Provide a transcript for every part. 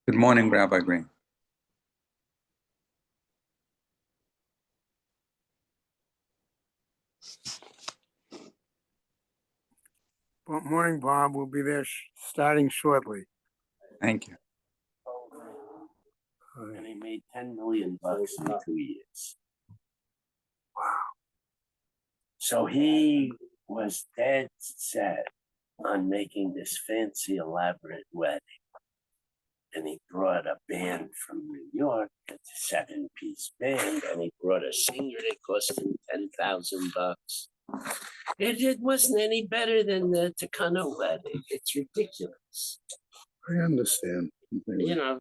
Good morning, Rabbi Green. Good morning, Bob. We'll be there starting shortly. Thank you. And he made $10 million in 2 years. Wow. So he was dead set on making this fancy, elaborate wedding. And he brought a band from New York, a 7-piece band, and he brought a singer that cost him $10,000. It wasn't any better than the Takano wedding. It's ridiculous. I understand. You know,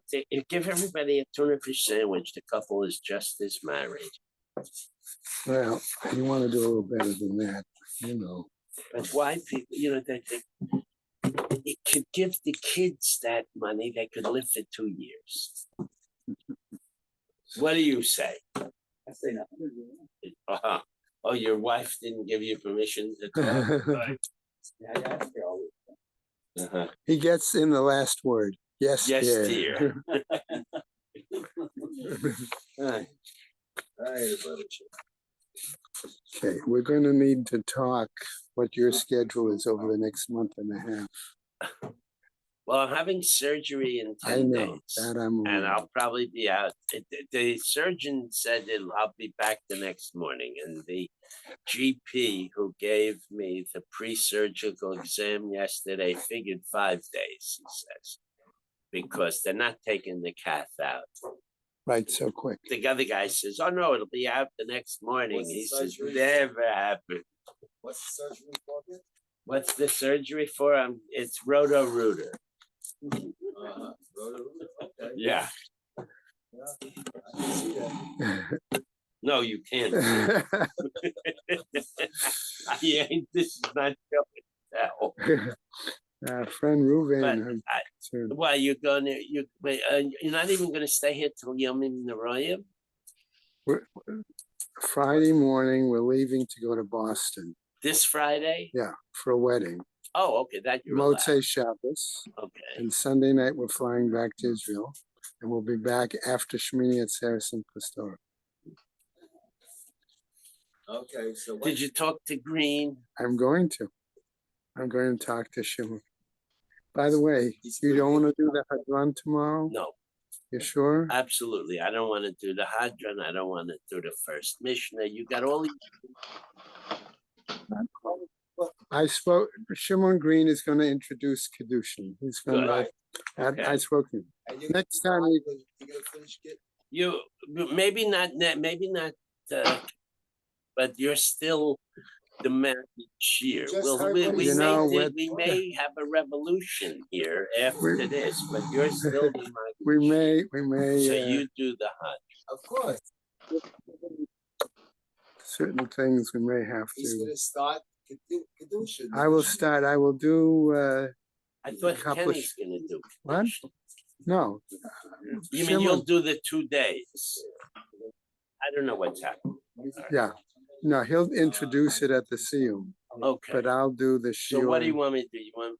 give everybody a tuna fish sandwich. The couple is just as married. Well, you want to do a little better than that, you know. But why people, it could give the kids that money, they could live for 2 years. What do you say? I say nothing. Oh, your wife didn't give you permission to talk? Right. He gets in the last word. Yes, dear. Okay, we're going to need to talk what your schedule is over the next month and a half. Well, I'm having surgery in 10 days. That I'm aware. And I'll probably be out. The surgeon said that I'll be back the next morning. And the GP who gave me the pre-surgical exam yesterday figured 5 days, he says, because they're not taking the cath out. Right, so quick. The other guy says, oh, no, it'll be out the next morning. He says, never happened. What's the surgery for? What's the surgery for? It's roto-rooter. Okay. Yeah. I can see that. No, you can't. This is not showing. Friend Ruven. Well, you're not even going to stay here till Yomi Narayim? Friday morning, we're leaving to go to Boston. This Friday? Yeah, for a wedding. Oh, okay. That you're Motzei Shabbos. Okay. And Sunday night, we're flying back to Israel. And we'll be back after Shmini Atzeres and Pastora. Okay, so did you talk to Green? I'm going to talk to Shimon. By the way, you don't want to do the Hadran tomorrow? No. You sure? Absolutely. I don't want to do the Hadran. I don't want to do the first Mishnah. You got all these. I spoke. Shimon Green is going to introduce Kedushin. He's going to. Okay. I spoke to him. Next time you gonna finish it? You maybe not. But you're still the man cheer. We may have a revolution here after this, but you're still the man. We may. So you do the Hajj. Of course. Certain things we may have to. He's going to start Kedushin. I will start. I will do. I thought Kenny's going to do what? No. You mean you'll do the 2 days? I don't know what's happening. Yeah. No, he'll introduce it at the Siyum. Okay. But I'll do the shiur. So what do you want me to do? You want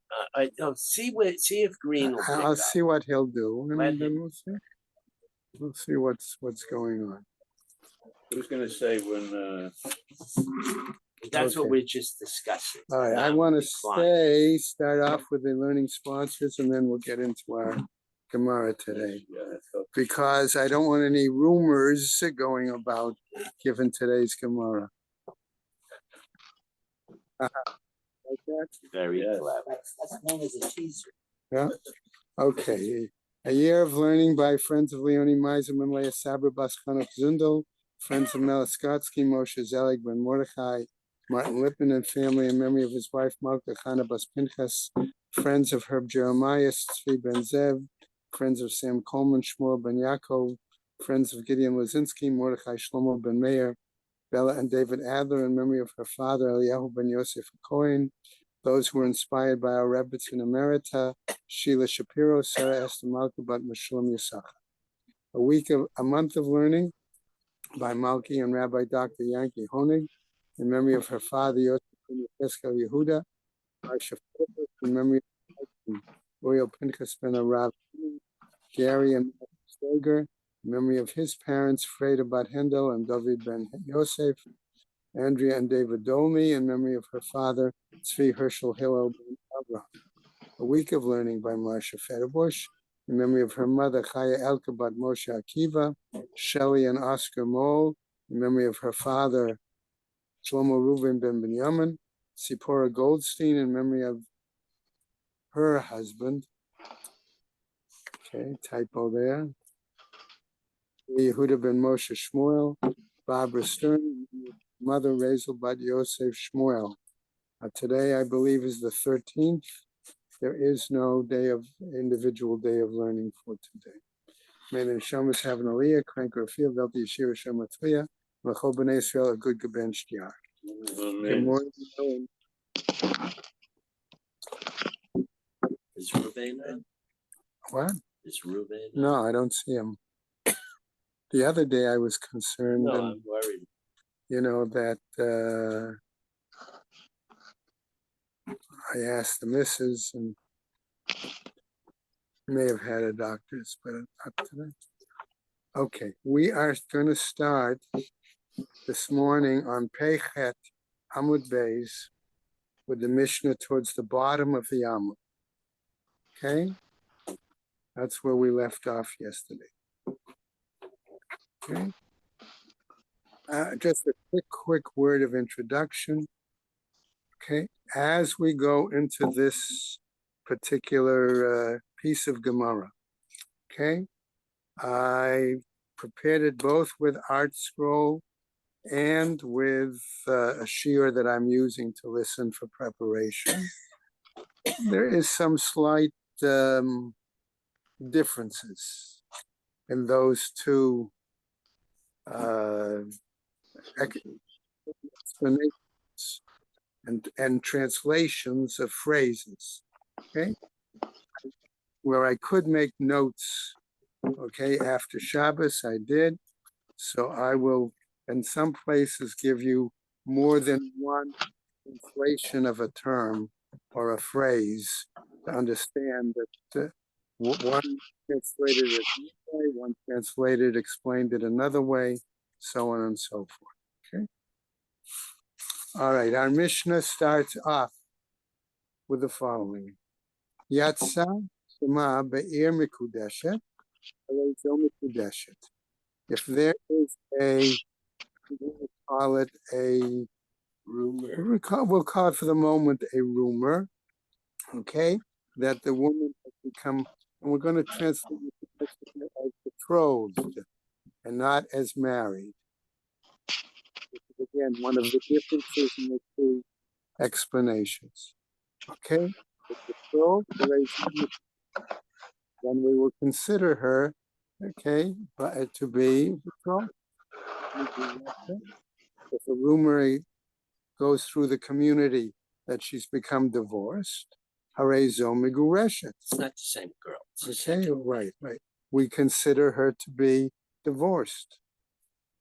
see if Green will pick I'll see what he'll do, and then we'll see. We'll see what's going on. I was going to say when. That's what we're just discussing. All right, I want to start off with the learning sponsors, and then we'll get into our Gemara today. Because I don't want any rumors going about given today's Gemara. Very clever. That's known as a teaser. Yeah. Okay. A year of learning by friends of Leonie Meiser, Memleya Sabra Bas Chanuk Zundel, friends of Melaskotsky, Moshe Zelig Ben Mordechai, Martin Lippman and family in memory of his wife Malka Chana Bas Pinchas, friends of Herb Jeremiah, Tzvi Ben Zev, friends of Sam Coleman, Shmuel Ben Yaakov, friends of Gideon Lazinski, Mordechai Shlomo Ben Meir, Bella and David Adler in memory of her father Eliyahu Ben Yosef Cohen, those who were inspired by our Rebbetzin Emerita, Sheila Shapiro, Sarah Esther Malka Bat Meshulam Yisachar. A month of learning by Malki and Rabbi Dr. Yankee Honig in memory of her father Yosef Ben Yecheskel Yehuda, Marsha in memory of Uriel Pinchas Ben Arav, Gary and Steger, in memory of his parents, Freda Bat Hendel and David Ben Yosef. Andrea and David Dolny, in memory of her father, Tzvi Herschel Hillel Ben Abraham. A Week of Learning by Marcia Federbush, in memory of her mother, Chaya Elka Bat Moshe Akiva, Shelley and Oscar Moll, in memory of her father, Shlomo Reuven Ben Binyamin, Sipora Goldstein, in memory of her husband. Okay, typo there. Yehuda Ben Moshe Shmuel, Barbara Stern, mother Razel Bat Yosef Shmuel. Today, I believe, is the 13th. There is no individual day of learning for today. May the Neshamas have an aliyah, crank or feel, Velti Yeshira Shematliya, L'chol B'nai Yisrael, a good gebench yar. Good morning. Is Ruben on? What? Is Ruben on? No, I don't see him. The other day I was concerned, No, and, I'm worried. that I asked the missus, and may have had a doctor's, but not today. Okay, we are going to start this morning on Peichet Amud Beis with the Mishnah towards the bottom of the Amud. Okay, that's where we left off yesterday. Okay, just a quick word of introduction. Okay, as we go into this particular piece of Gemara, okay, I prepared it both with Art Scroll and with a shiur that I'm using to listen for preparation. There is some slight differences in those two explanations and translations of phrases, okay? Where I could make notes, okay, after Shabbos, I did. So I will, in some places, give you more than one translation of a term or a phrase to understand that one translated it one way, one translated explained it another way, so on and so forth. Okay. All right, our Mishnah starts off with the following: Yatsa Shema Be'ir Mikudeshet, Alezo Mikudeshet. If there is we'll call it a rumor. We'll call it for the moment a rumor, okay, that the woman has become, and we're going to translate it as betrothed and not as married. This is again one of the differences in the two explanations. Okay, betrothed, then we will consider her, okay, to be betrothed. If a rumor goes through the community that she's become divorced, harezo migureshet. It's not the same girl. Okay, right. We consider her to be divorced.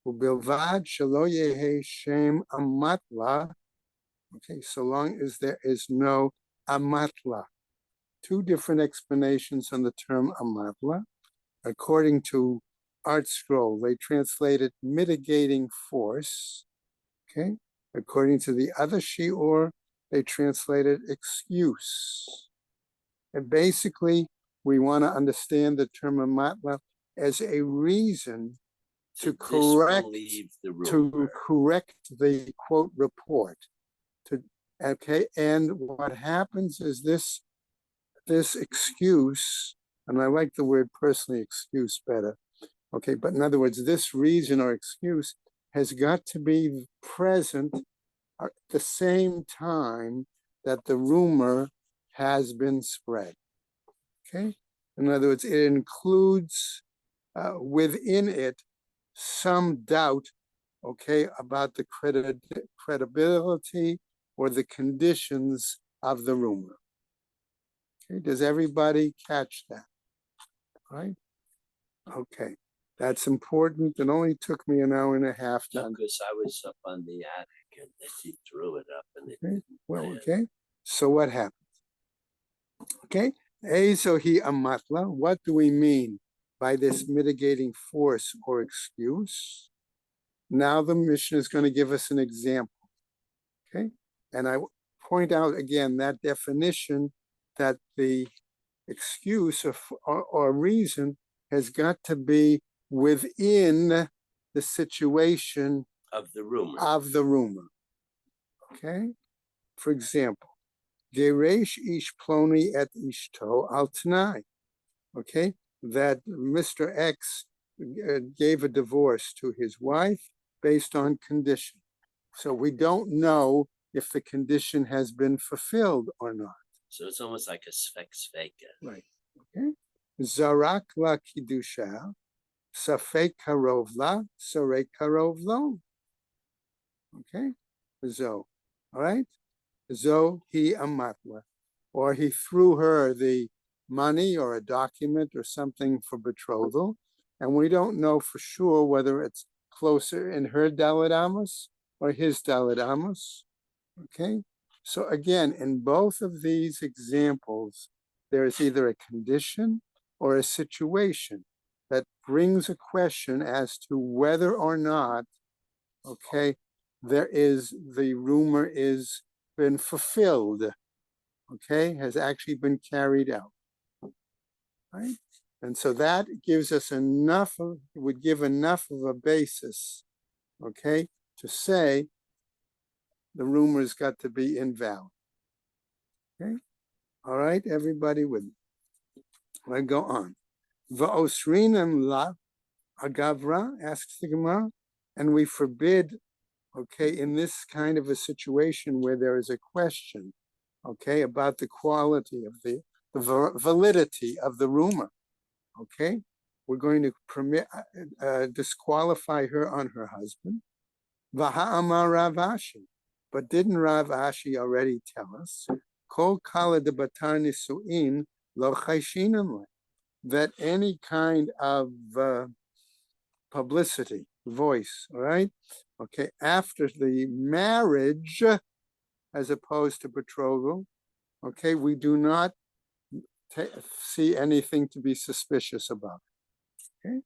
Ubilvad shelo yehe shem amatla. Okay, so long as there is no amatla. Two different explanations on the term amatla. According to Art Scroll, they translated mitigating force. Okay. According to the other shiur, they translated excuse. And basically, we want to understand the term amatla as a reason to correct the quote report. Okay, and what happens is this excuse, and I like the word personally excuse better. Okay, but in other words, this reason or excuse has got to be present at the same time that the rumor has been spread. Okay, in other words, it includes within it some doubt, okay, about the credibility or the conditions of the rumor. Okay, does everybody catch that? Right? Okay. That's important. It only took me an hour and a half to. Because I was up on the attic and she threw it up and it. Okay. Well, okay. So what happened? Okay. Ezohi amatla. What do we mean by this mitigating force or excuse. Now the Mishnah is going to give us an example. Okay, and I point out again that definition that the excuse or reason has got to be within the situation Of the rumor. Okay, for example, Geresh ish ploni et ishto al t'nai. Okay, that Mr. X gave a divorce to his wife based on condition. So we don't know if the condition has been fulfilled or not. So it's almost like a sveka. Right. Okay. Zarak la kidusha, safek karov la, sarek karov lo. Okay. Zo. All right. Zo he amatla. Or he threw her the money or a document or something for betrothal. And we don't know for sure whether it's closer in her Daled Amos or his Daled Amos. Okay. So again, in both of these examples, there is either a condition or a situation that brings a question as to whether or not, okay, the rumor is been fulfilled, okay, has actually been carried out, right? And so that gives us would give enough of a basis, okay, to say the rumor's got to be invalid. Okay, all right, everybody with me. I go on. Va'osrinam la agavra, asks the Gemara, and we forbid, okay, in this kind of a situation where there is a question, okay, about the quality of the validity of the rumor, okay, we're going to disqualify her on her husband. V'ha'amar Rav Ashi, but didn't Rav Ashi already tell us? Kol kala de batar nisuin lo chayshinam, that any kind of publicity, voice, all right, okay, after the marriage, as opposed to betrothal, okay, we do not see anything to be suspicious about. Okay,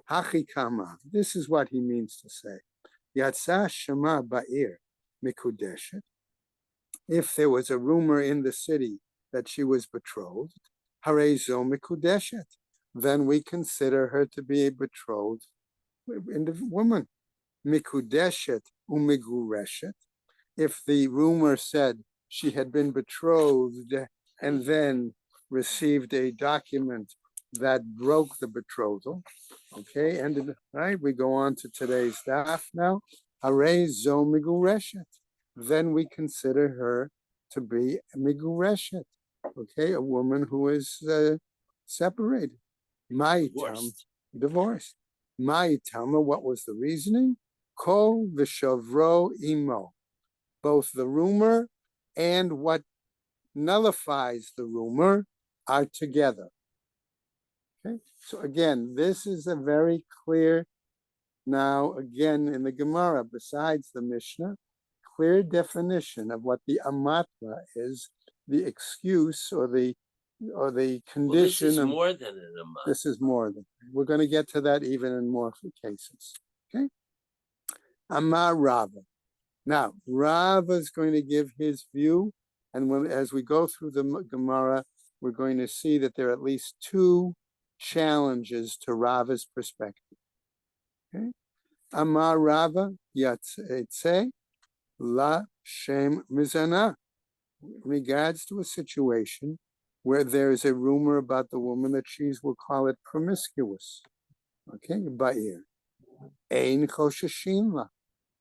hachikama. This is what he means to say. Yatsa shema ba'ir mikudeshet. If there was a rumor in the city that she was betrothed, harezo mikudeshet, then we consider her to be a betrothed woman. Mikudeshet umigureshet. If the rumor said she had been betrothed and then received a document that broke the betrothal, okay, and right, we go on to today's daf now. Hare zo migureshet. Then we consider her to be migureshet, okay, a woman who is separated. Divorced. What was the reasoning? Kol v'shavro imo. Both the rumor and what nullifies the rumor are together. Okay, so again, this is a very clear, now again in the Gemara, besides the Mishnah, clear definition of what the amatla is, the excuse or the condition. Well, this is more than an amatla. This is more than. We're going to get to that even in more cases. Okay, Amar Rava. Now, Rava is going to give his view, and as we go through the Gemara, we're going to see that there are at least two challenges to Rava's perspective. Okay, Amar Rava Yatzeh La Shem Mizana, regards to a situation where there is a rumor about the woman that she's, we'll call it promiscuous. Okay, Ba'ir. Ein Chosheshin La.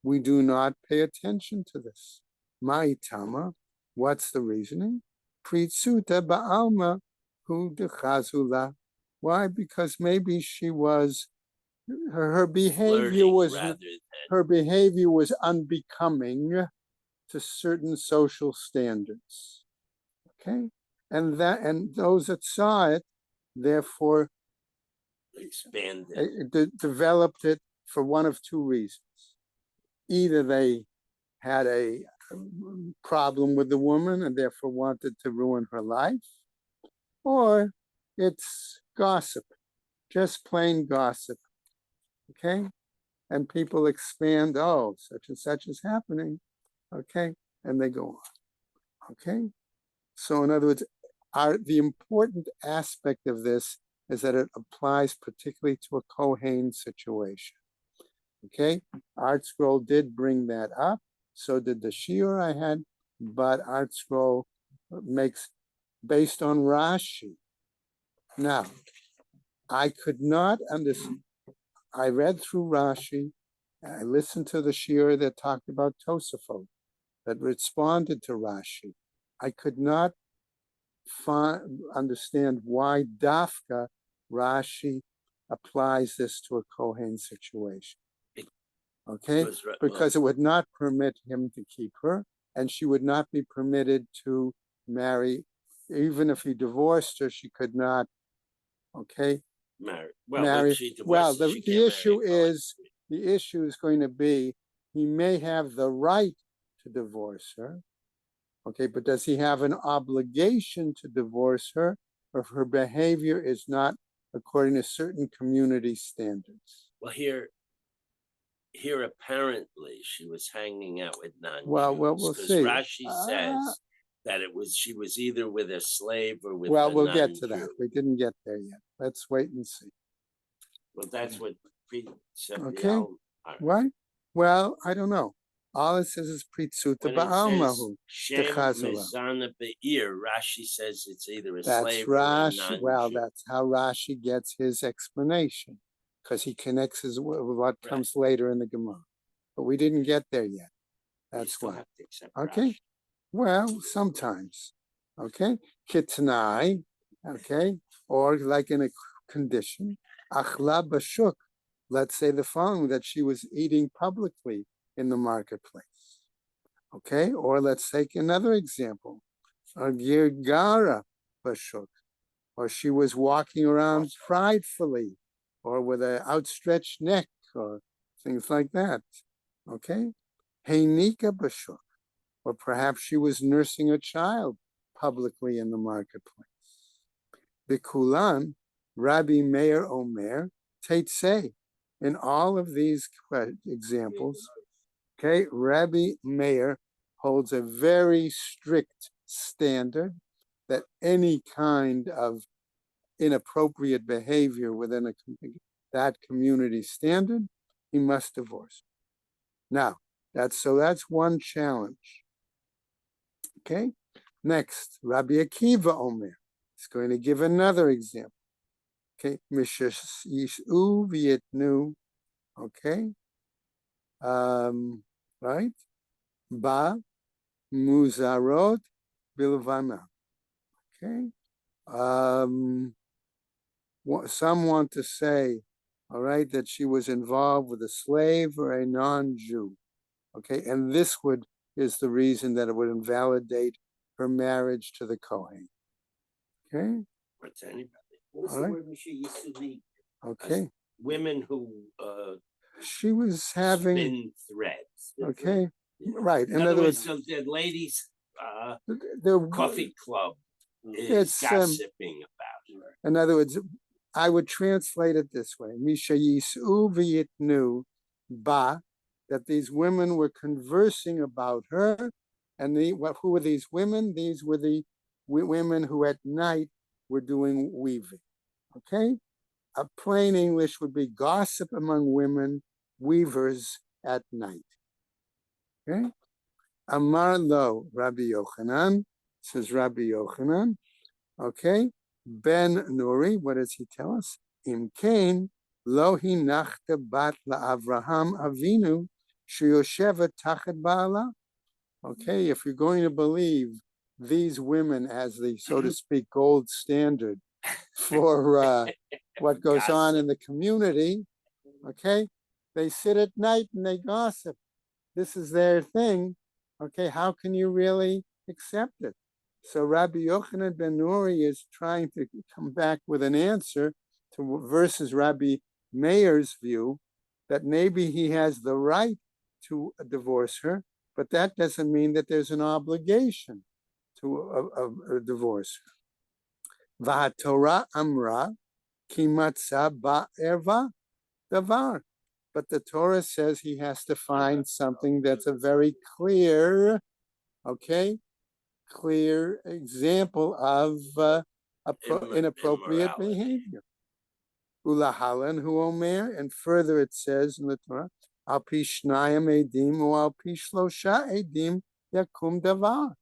We do not pay attention to this. Ma'itama, what's the reasoning? Pritsuta ba'alma hu dechazula. Why? Because maybe she was, her behavior was unbecoming to certain social standards. Okay, and those that saw it, therefore, developed it for one of two reasons. Either they had a problem with the woman and therefore wanted to ruin her life, or it's gossip, just plain gossip. Okay? And people expand, oh, such and such is happening. Okay? And they go on. Okay? So in other words, the important aspect of this is that it applies particularly to a Kohen situation. Okay? Art Scroll did bring that up. So did the shiur I had, but Art Scroll makes based on Rashi. Now, I could not understand. I read through Rashi. I listened to the shiur that talked about Tosafot, that responded to Rashi. I could not understand why Dafka Rashi applies this to a Kohen situation. Okay, because it would not permit him to keep her, and she would not be permitted to marry. Even if he divorced her, she could not. Okay, marry. Well, the issue is going to be he may have the right to divorce her. Okay, but does he have an obligation to divorce her, or if her behavior is not according to certain community standards? Well, here apparently she was hanging out with non-Jews. Well, we'll because see. Rashi says that she was either with a slave or with well, a we'll non-Jew. get to that. We didn't get there yet. Let's wait and see. Well, that's what okay. What? Well, I don't know. All it says is Pritzuta Ba'almahu. Shem Mezana Be'ir. Rashi says it's either a slave or a non-Jew. Well, that's how Rashi gets his explanation, because he connects his with what comes later in the Gemara. But we didn't get there yet. That's why. Okay. Rashi. Well, sometimes. Okay. Kitnai. Okay. Or like in a condition. Achla Bashuk. Let's say the following, that she was eating publicly in the marketplace. Okay, or let's take another example. A Girgara Bashuk, or she was walking around pridefully, or with an outstretched neck, or things like that. Okay, Heinika Bashuk, or perhaps she was nursing a child publicly in the marketplace. Bikulan, Rabbi Meir Omer, Teitzei. In all of these examples, okay, Rabbi Meir holds a very strict standard that any kind of inappropriate behavior within that community standard, he must divorce. Now, that's one challenge. Okay, next, Rabbi Akiva Omer is going to give another example. Okay, Mishash Yis'u Vietnu, okay, right? Ba Muzarot Bilvana, okay. Some want to say, all right, that she was involved with a slave or a non-Jew, okay, and this is the reason that it would invalidate her marriage to the Kohen, okay. What's anybody? What was the word Misha mean? Okay. Women who she was having spin threads. Okay, right. In other words, the ladies' coffee club is gossiping about her. In other words, I would translate it this way: Misha Yis'u v'yitnu ba, that these women were conversing about her, and who were these women? These were the women who at night were doing weaving. Okay, a plain English would be gossip among women weavers at night. Okay, Amar lo Rabbi Yochanan, says Rabbi Yochanan. Okay, Ben Nuri, what does he tell us? Im kain lo hinachta bat la'Avraham Avinu sheyoshevet tachet ba'ala. Okay, if you're going to believe these women as the, so to speak, gold standard for what goes on in the community, okay, they sit at night and they gossip. This is their thing. Okay, how can you really accept it? So Rabbi Yochanan ben Nuri is trying to come back with an answer to versus Rabbi Meir's view that maybe he has the right to divorce her, but that doesn't mean that there's an obligation to divorce her. VaTorah Amra, Kimatza ba'erva davar. But the Torah says he has to find something that's a very clear, okay, clear example of inappropriate Immorality. behavior. Ulahalan hu omer, and further it says in the Torah, al pi shnayim edim or al pi shlosha edim yakum davar,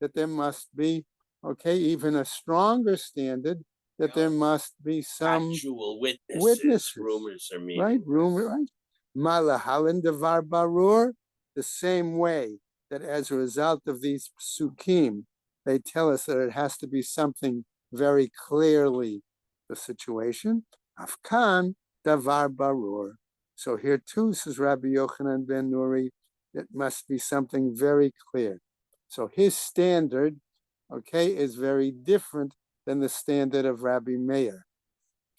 that there must be, okay, even a stronger standard, that there must be some Actual witnesses. witnesses. Rumors are meaningless. right, rumor, right? Malahalan davar barur, the same way that as a result of these psukim, they tell us that it has to be something very clearly the situation. Afkan davar barur. So here too, says Rabbi Yochanan ben Nuri, it must be something very clear. So his standard, okay, is very different than the standard of Rabbi Meir.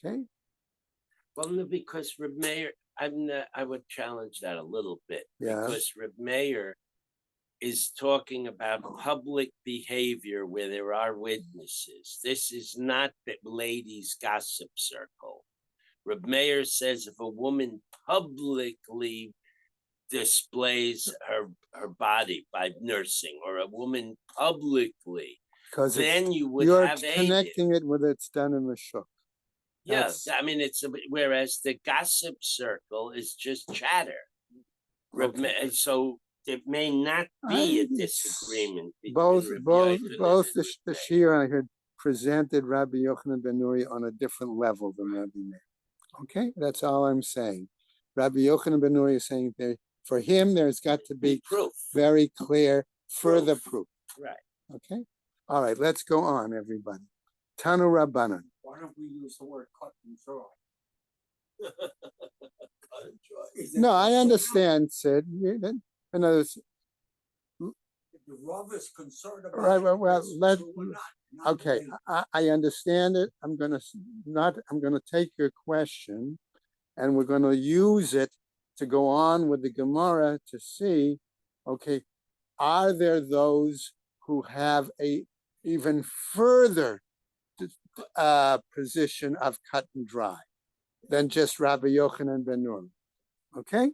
Okay? Well, no, because Reb Meir, I would challenge that a little bit. Yeah. Because Reb Meir is talking about public behavior where there are witnesses. This is not the ladies' gossip circle. Reb Meir says if a woman publicly displays her body by nursing, or a woman publicly, Because then you would you're have connecting it with it's done in the shuk. Yeah, That's- I mean, whereas the gossip circle is just chatter. Okay. So there may not be a It's disagreement between both Rabbi both Yochanan both and the Reb the Meir. Shir I heard presented Rabbi Yochanan ben Nuri on a different level than Rabbi Meir. Okay, that's all I'm saying. Rabbi Yochanan ben Nuri is saying that for him there's got to be Proof. very clear further proof. Right. Okay, all right, let's go on, everybody. Tanu Rabbanan. Why don't we use the word cut and dry? No, I understand, Sid. In other words, The Rav is concerned about. right, well, this, let, so we're not okay, doing I understand it. I'm gonna take your question and we're gonna use it to go on with the Gemara to see, okay, are there those who have a even further position of cut and dry than just Rabbi Yochanan ben Nuri? Okay?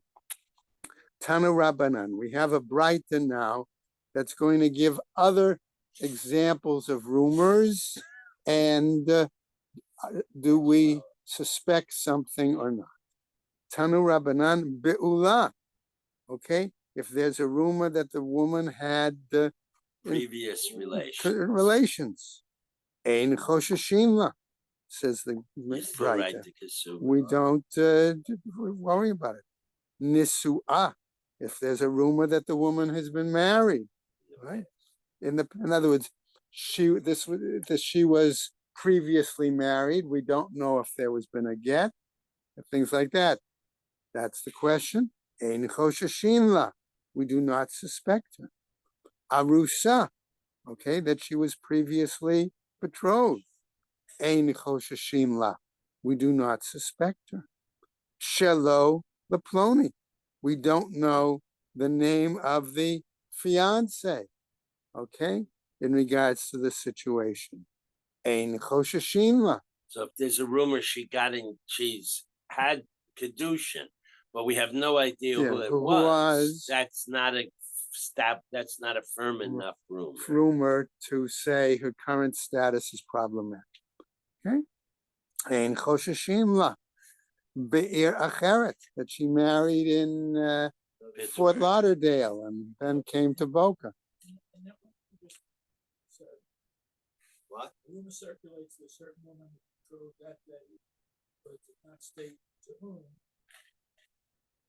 Tanu Rabbanan. We have a Brighton now that's going to give other examples of rumors, and do we suspect something or not? Tanu Rabbanan be'ula. Okay, if there's a rumor that the woman had Previous relations, ein chosheshin la, says the It's the right Brighton. to consume. We don't worry about it. Nisu'ah, if there's a rumor that the woman has been married, right? In other words, she was previously married. We don't know if there was been a get, things like that. That's the question. Ein chosheshin la, we do not suspect her. Arusa, okay, that she was previously betrothed. Ein chosheshin la, we do not suspect her. Shelo leploni, we don't know the name of the fiance, okay, in regards to the situation. Ein chosheshin la. So if there's a rumor she's had kedushin, but we have no idea Yeah, who it who was, was. that's not a firm enough rumor. Rumor to say her current status is problematic. Okay? Ein chosheshin la. Be'ir acheret, that she married in Fort Pittsburgh. Lauderdale and then came to Boca. What? Rumor circulates that a certain woman betrothed that day, but did not state to whom.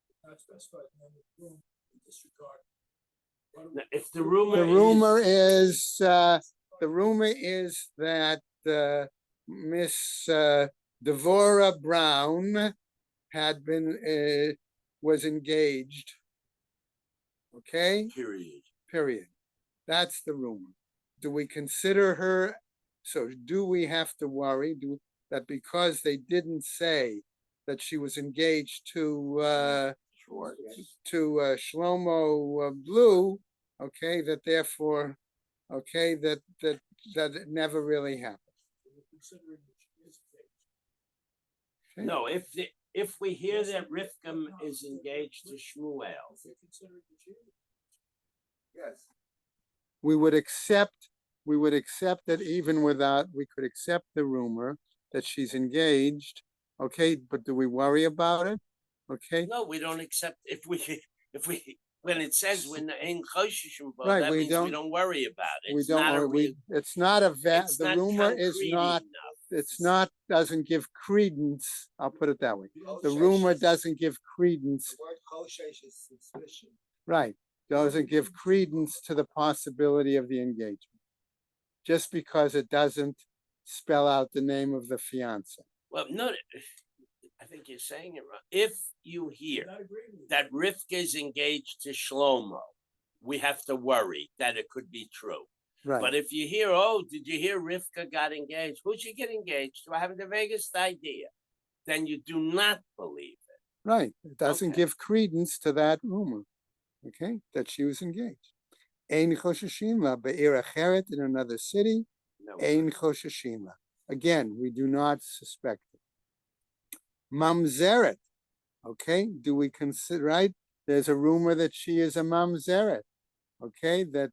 Did not specify the name of whom in disregard. Now, if the rumor The rumor is that Miss Devorah Brown had been was engaged. Okay, period. That's the rumor. Do we consider her? So do we have to worry that because they didn't say that she was engaged to Shlomo Blue, okay, that therefore, okay, that it never really happened. Considering that she is engaged. Okay? No, if we hear that Rivka is engaged to Shmuel, If they consider it the Jew. Yes. We would accept that even without, we could accept the rumor that she's engaged. Okay, but do we worry about it? Okay, no, we don't accept if we when it says when in Choshishim, Right, that we means don't- we don't worry about it. we It's don't not a worry, real, it's not a it's the not rumor is concrete not, enough. it's not, doesn't give credence, I'll put it that way. The rumor doesn't give credence, word koshesh is suspicion. right, doesn't give credence to the possibility of the engagement. Just because it doesn't spell out the name of the fiance. Well, no, I think you're saying it wrong. If you hear Not agreeing with that Rivka is engaged to Shlomo, we have to worry that it could be true. Right, But if you hear, oh, did you hear Rivka got engaged? Who'd she get engaged to? I have the vaguest idea. Then you do not believe it. right. It doesn't Okay. give credence to that rumor, okay, that she was engaged. Ein chosheshin la be'ir acheret, in another city. No. Ein chosheshin la. Again, we do not suspect it. Mamzeret, okay, do we consider, right? There's a rumor that she is a mamzeret, okay, that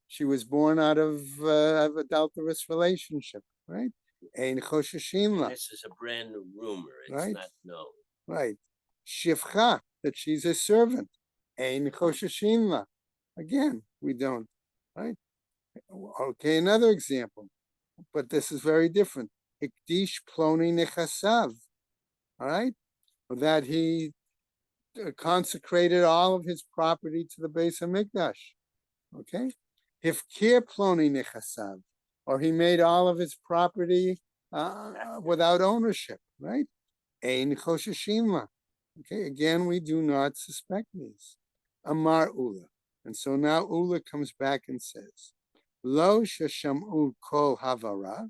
she was born out of adulterous relationship, right? Ein chosheshin la. This is a brand new rumor. It's Right. not known. Right. Shifcha, that she's a servant. Ein chosheshin la. Again, we don't, right? Okay, another example, but this is very different. Hikdish ploni nechasav, all right? That he consecrated all of his property to the Beis Hamikdash, okay? Hifkir ploni nechasav, or he made all of his property without ownership, right? Ein chosheshin la. Okay, again, we do not suspect these. Amar Ula. And so now Ula comes back and says, Lo shesham'u kol havara.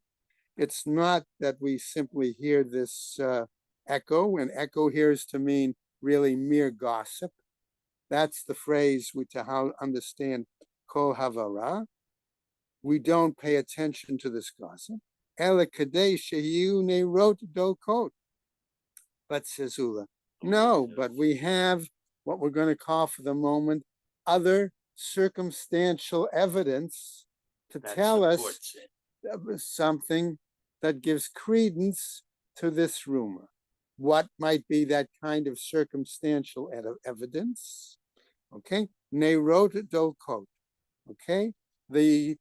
It's not that we simply hear this echo, and echo here is to mean really mere gossip. That's the phrase we to how understand kol havara. We don't pay attention to this gossip. Ela kadei shehiu neirot dokot. But says Ula, no, but we have what we're going to call for the moment other circumstantial evidence to That tell us supports it. something that gives credence to this rumor. What might be that kind of circumstantial evidence? Okay, Neirot Dolkot. Okay, the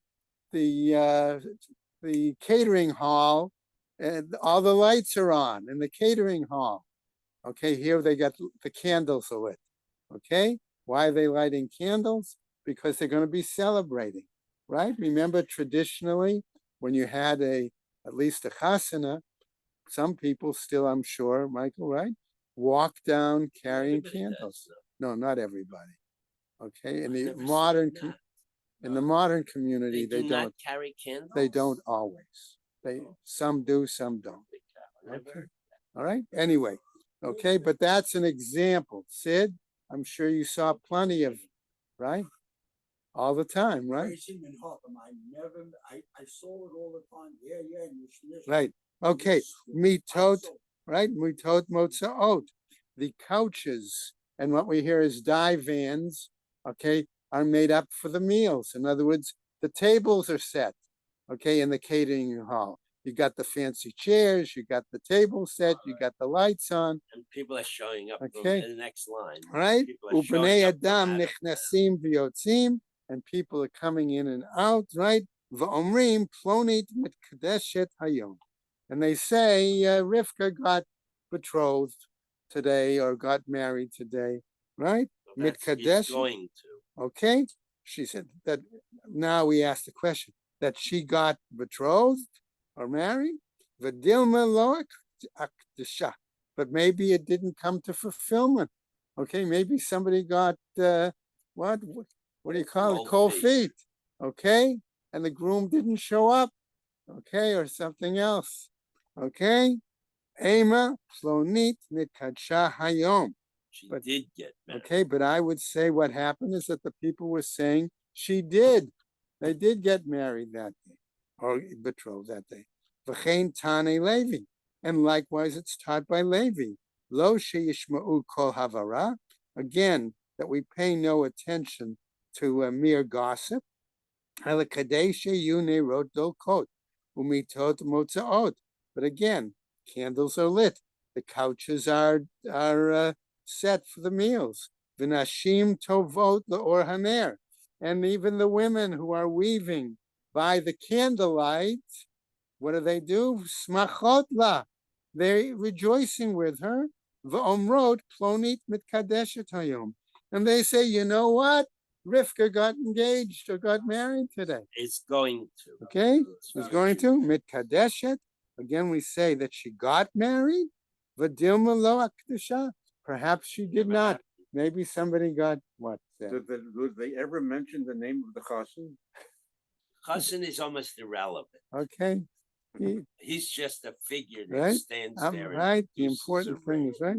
catering hall, and all the lights are on in the catering hall. Okay, here they got the candles are lit. Okay, why are they lighting candles? Because they're going to be celebrating, right? Remember, traditionally, when you had at least a chasana, some people still, I'm sure, Michael, right, walk down carrying Everybody candles. does, though. No, not everybody. Okay, in I've the never seen modern that. in the modern community, They they do don't. not carry candles. They don't always. They some do, some don't. Okay. All right. Anyway, okay, but that's an example. Sid, I'm sure you saw plenty of, right? All the time, right? Racing and Hotham, I saw it all the time. Yeah, and it's Right. Okay. Mitot, right? Mitot motzaot. The couches and what we hear is divans, okay, are made up for the meals. In other words, the tables are set, okay, in the catering hall. You got the fancy chairs, you got the table set, you got the lights on, And people are showing up Okay. from the next line. right? People are showing Ubnei up from Adam out of nichnasim v'yotzim, and people are coming in and out, right? V'omrim plonit mitkadeshet hayom. And they say Rivka got betrothed today or got married today, right? That's- he's Mitkadesh. going to. Okay, she said that. Now we ask the question that she got betrothed or married. V'dilma loak akdesha, but maybe it didn't come to fulfillment. Okay, maybe somebody got what do you call it? Cold Cold feet. feet. Okay, and the groom didn't show up. Okay, or something else. Okay, Ema plonit nitkadsha hayom. She But- did get married. Okay, but I would say what happened is that the people were saying she did. They did get married that day or betrothed that day. V'chein Tane Levi. and likewise it's taught by Levi. Lo sheyishma'u kol havara, again, that we pay no attention to a mere gossip. Halakadeshe yune wrote dolkot, umitot motzaot. But again, candles are lit. The couches are set for the meals. V'nashim tovot leor haner. And even the women who are weaving by the candlelight, what do? Smachot la. They're rejoicing with her. V'omrot plonit mitkadeshet hayom. And they say, you know what? Rivka got engaged or got married today. It's going to. Okay, it's going to mitkadeshet. Again, we say that she got married. V'dilma lo akdusha. Perhaps she did not. Maybe somebody got what? Did they ever mention the name of the chassan? Chassan is almost irrelevant. Okay, He's just a figure that right. stands I'm there. right. The important thing is right.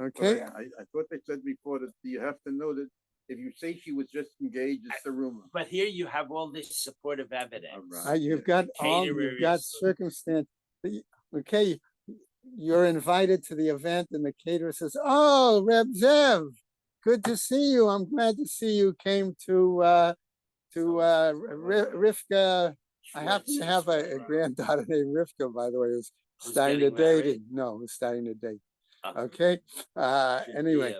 Okay. I thought they said before that you have to know that if you say she was just engaged, it's a rumor. But here you have all this supportive evidence. Right. You've got you've got circumstance. Okay, you're invited to the event, and the caterer says, "Oh, Reb Zev, good to see you. I'm glad to see you came to Rivka." I happen to have a granddaughter named Rivka, by the way, who's starting to date. No, who's starting to date. Okay. Anyway.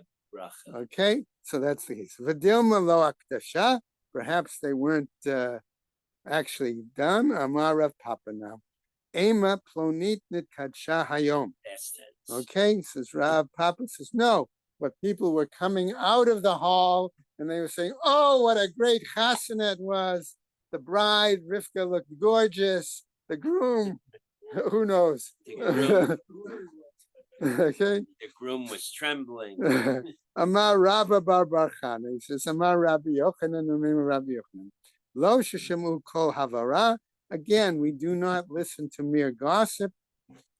Okay. So that's the case. V'dilma lo akdasha. Perhaps they weren't actually done. Amar Rav Papa now. Ema plonit nitkadsha hayom. Okay. Says Rav Papa says no. But people were coming out of the hall and they were saying, "Oh, what a great chasana it was! The bride Rivka looked gorgeous. The groom, who knows?" Okay. The groom was trembling. Amar Rabba Bar Barchana. He says, Amar Rabbi Yochanan, Rabbi Yochanan. Lo sheshemu kol havara. Again, we do not listen to mere gossip.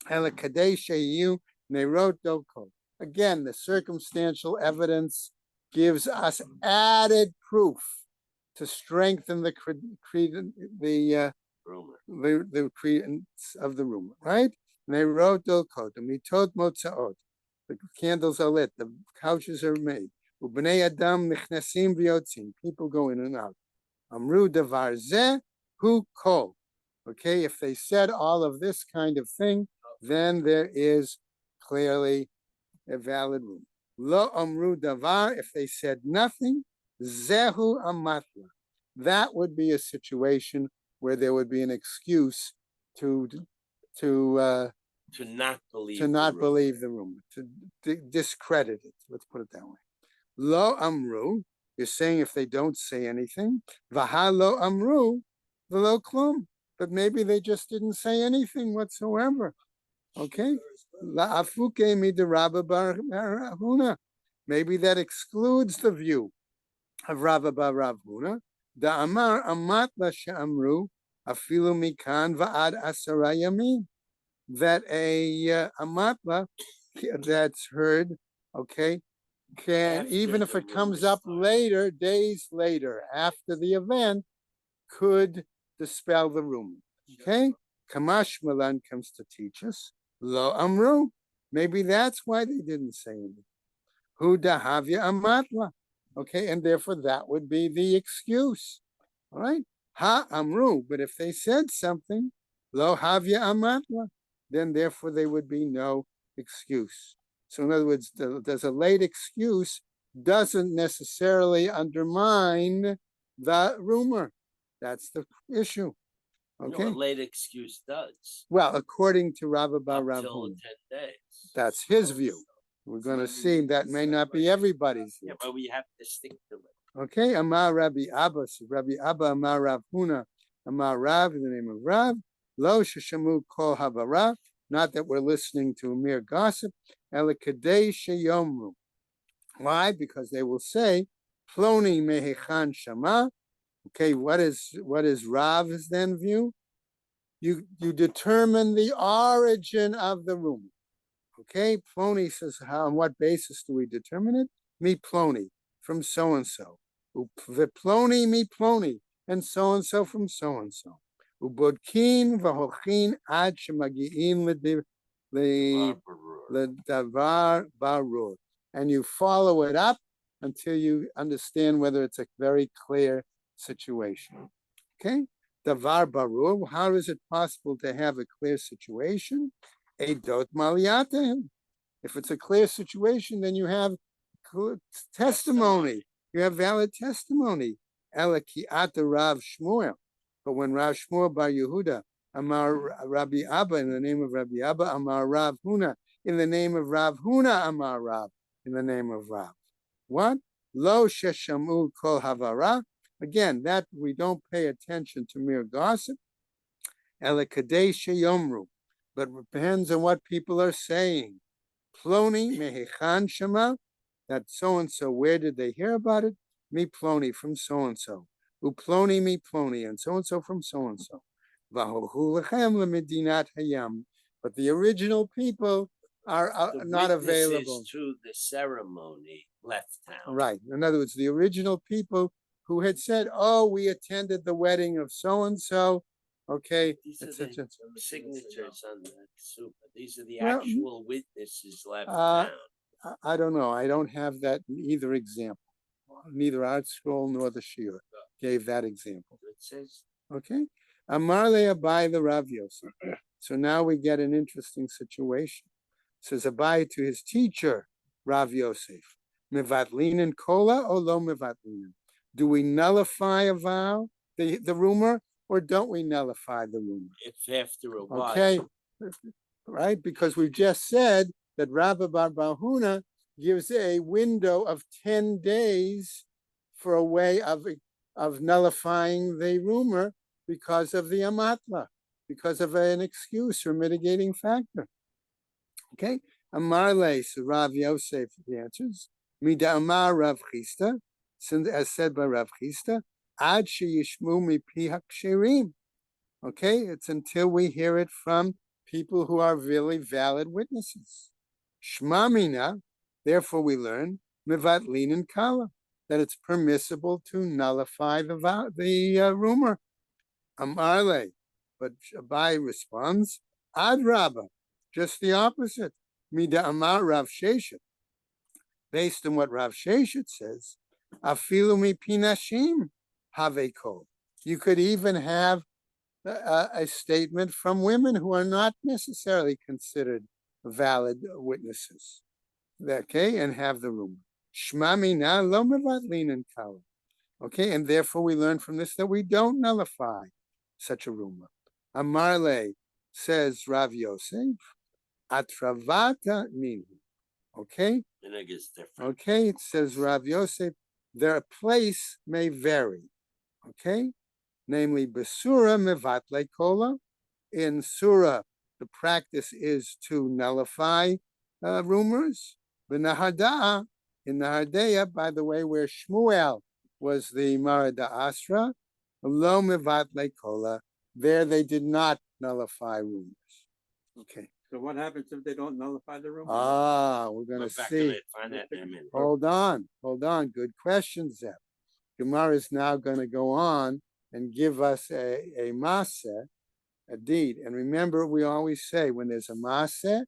Helakadeshe nerot doko. Again, the circumstantial evidence gives us added proof to strengthen the credence of the rumor, right? Nerot doko. The mitot motzaot. The candles are lit. The couches are made. Ubnei adam nichnasim v'yotzim. People go in and out. Amru davar zeh hu kol. Okay, if they said all of this kind of thing, then there is clearly a valid room. Lo amru davar. If they said nothing, zehu amatla. That would be a situation where there would be an excuse to not believe the rumor, to discredit it. Let's put it that way. Lo amru, you're saying if they don't say anything, vaha lo amru, v'lo klum. But maybe they just didn't say anything whatsoever. Okay? La afuke midirabba bar Huna. Maybe that excludes the view of Rabba bar Rav Huna. Da amar amat la she'amru afilu mikan va'ad asara yamin. That a matla that's heard, okay, can, even if it comes up later, days later, after the event, could dispel the rumor. Okay? Kamash Malan comes to teach us. Lo amru. Maybe that's why they didn't say anything. Hu dahavya amatla. Okay, and therefore that would be the excuse. All right? Ha amru. But if they said something, lo havya amatla, then therefore there would be no excuse. So in other words, there's a late excuse doesn't necessarily undermine the rumor. That's the issue. Okay. No, a late excuse does. Well, according to Rabba bar Rav Until Huna, 10 days. that's his view. We're going to see that may not be everybody's view. Yeah, but we have to stick to it. Okay, Amar Rabbi Abba, so Rabbi Abba Amar Rav Huna, Amar Rav in the name of Rav, Lo sheshamu kol havara, not that we're listening to mere gossip, Elikadei sheyomru. Why? Because they will say, Ploni mehechan shama. Okay, what is Rav's then view? You determine the origin of the rumor. Okay, Ploni says, how on what basis do we determine it? Mi Ploni, from so and so. V'Ploni mi Ploni, and so from so and so. Ubodkin v'hochin ad shemagi'in the davar barur, and you follow it up until you understand whether it's a very clear situation. Okay, davar barur. How is it possible to have a clear situation? Edot maliatem. If it's a clear situation, then you have testimony. You have valid testimony. Elakiata Rav Shmuel. But when Rav Shmuel bar Yehuda, Amar Rabbi Abba, in the name of Rabbi Abba, Amar Rav Huna, in the name of Rav Huna, Amar Rav, in the name of Rav. What? Lo sheshamu kol havara. Again, that we don't pay attention to mere gossip. Elakadei sheyomru. But it depends on what people are saying. Ploni mehechan shema. That so and so. Where did they hear about it? Me ploni from so and so. Uploni me ploni, and so from so and so. Vahohu lechem lemedinat hayam. But the original people are not available to the ceremony left town. Right. In other words, the original people who had said, "Oh, we attended the wedding of so and so." Okay, These are etc. the signatures on the super. These are the Well, actual witnesses left uh, town. I don't know. I don't have that in either example. Neither Art Scroll nor the Shir gave that example. It says Okay. Amar le Abai the Rav Yosef. So now we get an interesting situation. Says Abai to his teacher, Rav Yosef. Mevatlinen kola or lo mevatlinen? Do we nullify a vow, the rumor, or don't we nullify the rumor? if after a while. Okay. Right? Because we just said that Rabbi Bar Bahuna gives a window of 10 days for a way of nullifying the rumor because of the amatla, because of an excuse or mitigating factor. Okay? Amar le, so Rav Yosef answers, Mida Amar Rav Chisda, as said by Rav Chisda, Ad sheyishmu mipi haksherim. Okay? It's until we hear it from people who are really valid witnesses. Shmamina, therefore we learn, Mevatlin and Kala, that it's permissible to nullify the rumor. Amarle, but Abai responds, Ad Rabba, just the opposite. Mida Amar Rav Sheshet, based on what Rav Sheshet says, Afilu mi pinashim havekol. You could even have a statement from women who are not necessarily considered valid witnesses. Okay, and have the rumor. Shmamina lo mevatlin and kala. Okay, and therefore we learn from this that we don't nullify such a rumor. Amarle, says Rav Yosef, atravata ninu. Okay, And I guess different. okay, it says Rav Yosef, their place may vary. Okay, namely Basura mevatle kola. In Surah, the practice is to nullify rumors. B'nahada, in Nahadeya, by the way, where Shmuel was the Marada Asra, lo mevatle kola. There they did not nullify rumors. Okay. So what happens if they don't nullify the rumor? We're going We're to back see. to find that in a minute. Hold on. Good question, Zeb. Gemara is now going to go on and give us a maseh, a deed. And remember, we always say when there's a maseh,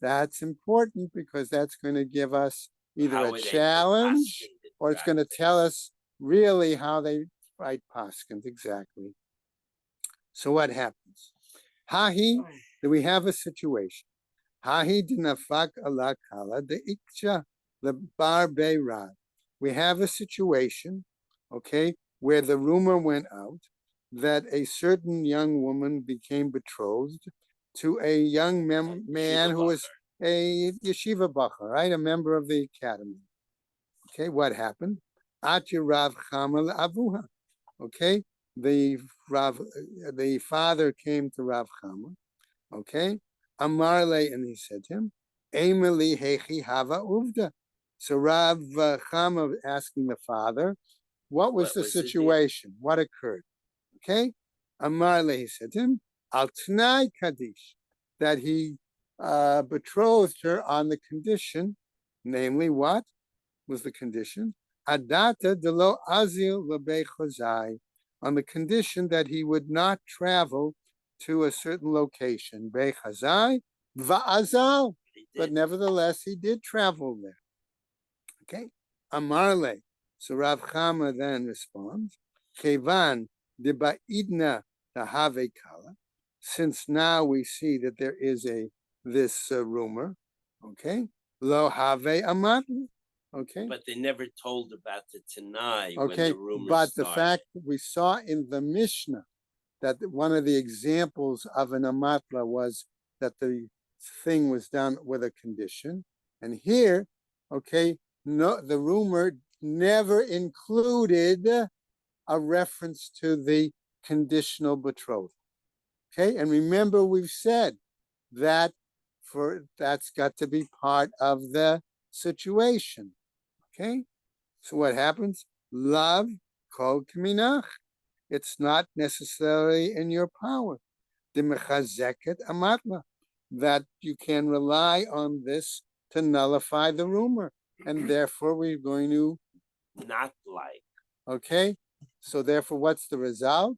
that's important because that's going to give us either How a would they challenge proceed in or it's going to tell us really how they write paskins exactly. So what happens? Hahi, do we have a situation? Hahi dinafak ala kala de iksha the bar beirad. We have a situation, okay, where the rumor went out that a certain young woman became betrothed to a young man who was a yeshiva bacher, right, a member of the academy. Okay, what happened? Ati Rav Chamal Avuha. Okay, the father came to Rav Chama. Okay, Amarle, and he said to him, Emily Hechi Hava Uvda. So Rav Chama asking the father, what was the situation? What occurred? Okay, Amarle, he said to him, Al Tnai Kaddish, that he betrothed her on the condition, namely what was the condition? Adata delo azil lebe chozai, on the condition that he would not travel to a certain location. Be chazai Va'azal, He but did. nevertheless he did travel there. Okay, Amarle. So Rav Chama then responds, Kevan deba'idna tahave kala. Since now we see that there is this rumor, okay, lo have amatli, okay, But they never told about the Tanai when okay, the rumor but the started. fact that we saw in the Mishnah that one of the examples of an amatla was that the thing was done with a condition, and here, okay, no, the rumor never included a reference to the conditional betrothal. Okay, and remember we've said that that's got to be part of the situation. Okay, so what happens? Love kol kminach. It's not necessarily in your power. The mechazeket amatla, that you can rely on this to nullify the rumor, and therefore we're going to. Not like. Okay, so therefore, what's the result?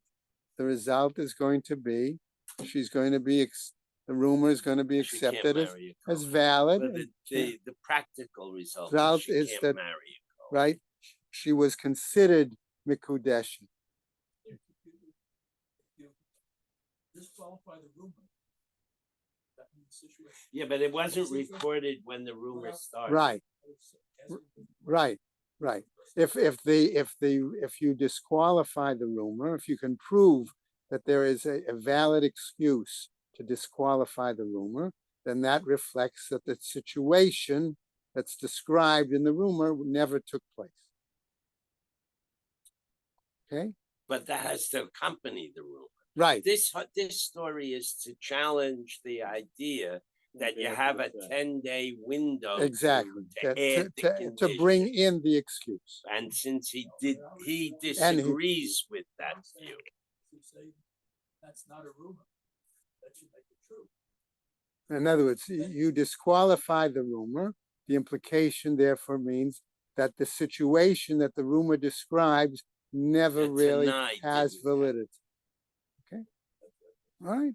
The result is going to be she's going to be the rumor is going to be She can't accepted marry a as Kohen. valid. But the practical result Result is she is can't that- marry a Kohen. Right? She was considered mikudesh. If you disqualify the rumor, that means the situation. Yeah, but it wasn't reported when the rumor started. Right, right, right. If you disqualify the rumor, if you can prove that there is a valid excuse to disqualify the rumor, then that reflects that the situation that's described in the rumor never took place. Okay, But that has to accompany the rumor. right, This story is to challenge the idea that you have a 10-day window exactly. to add the To condition. bring in the excuse. And since he disagrees with that view. You say that's not a rumor. That should make it true. In other words, you disqualify the rumor. The implication, therefore, means that the situation that the rumor describes never The really Tanai has didn't. validity. Okay, all right.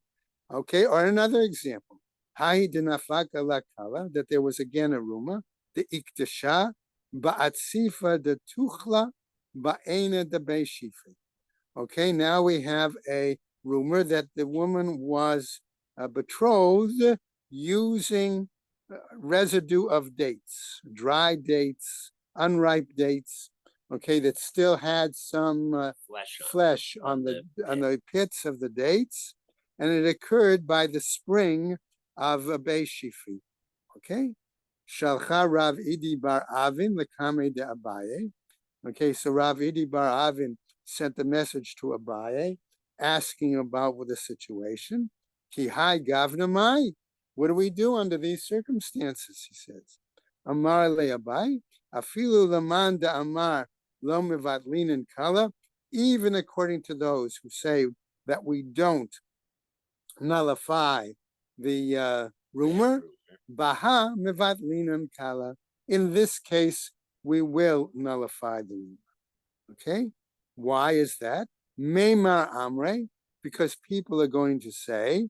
Okay, or another example. Hai dinafaka lakala, that there was again a rumor, the iktasha ba'atzifa de tuchla ba'ena de beishifi. Okay, now we have a rumor that the woman was betrothed using residue of dates, dry dates, unripe dates, okay, that still had some flesh on the pits of the dates, and it occurred by the spring of Beishifi. Okay, Shalcha Rav Idi Bar Avin lekame de Abaye. Okay, so Rav Idi Bar Avin sent a message to Abaye asking about the situation. Ki hai gavnamai. What do we do under these circumstances? He says. Amar le Abaye, afilu laman da amar lo mevatlin kala. Even according to those who say that we don't nullify the rumor, baha mevatlin kala. In this case, we will nullify the rumor. Okay, why is that? Meimar Amre, because people are going to say,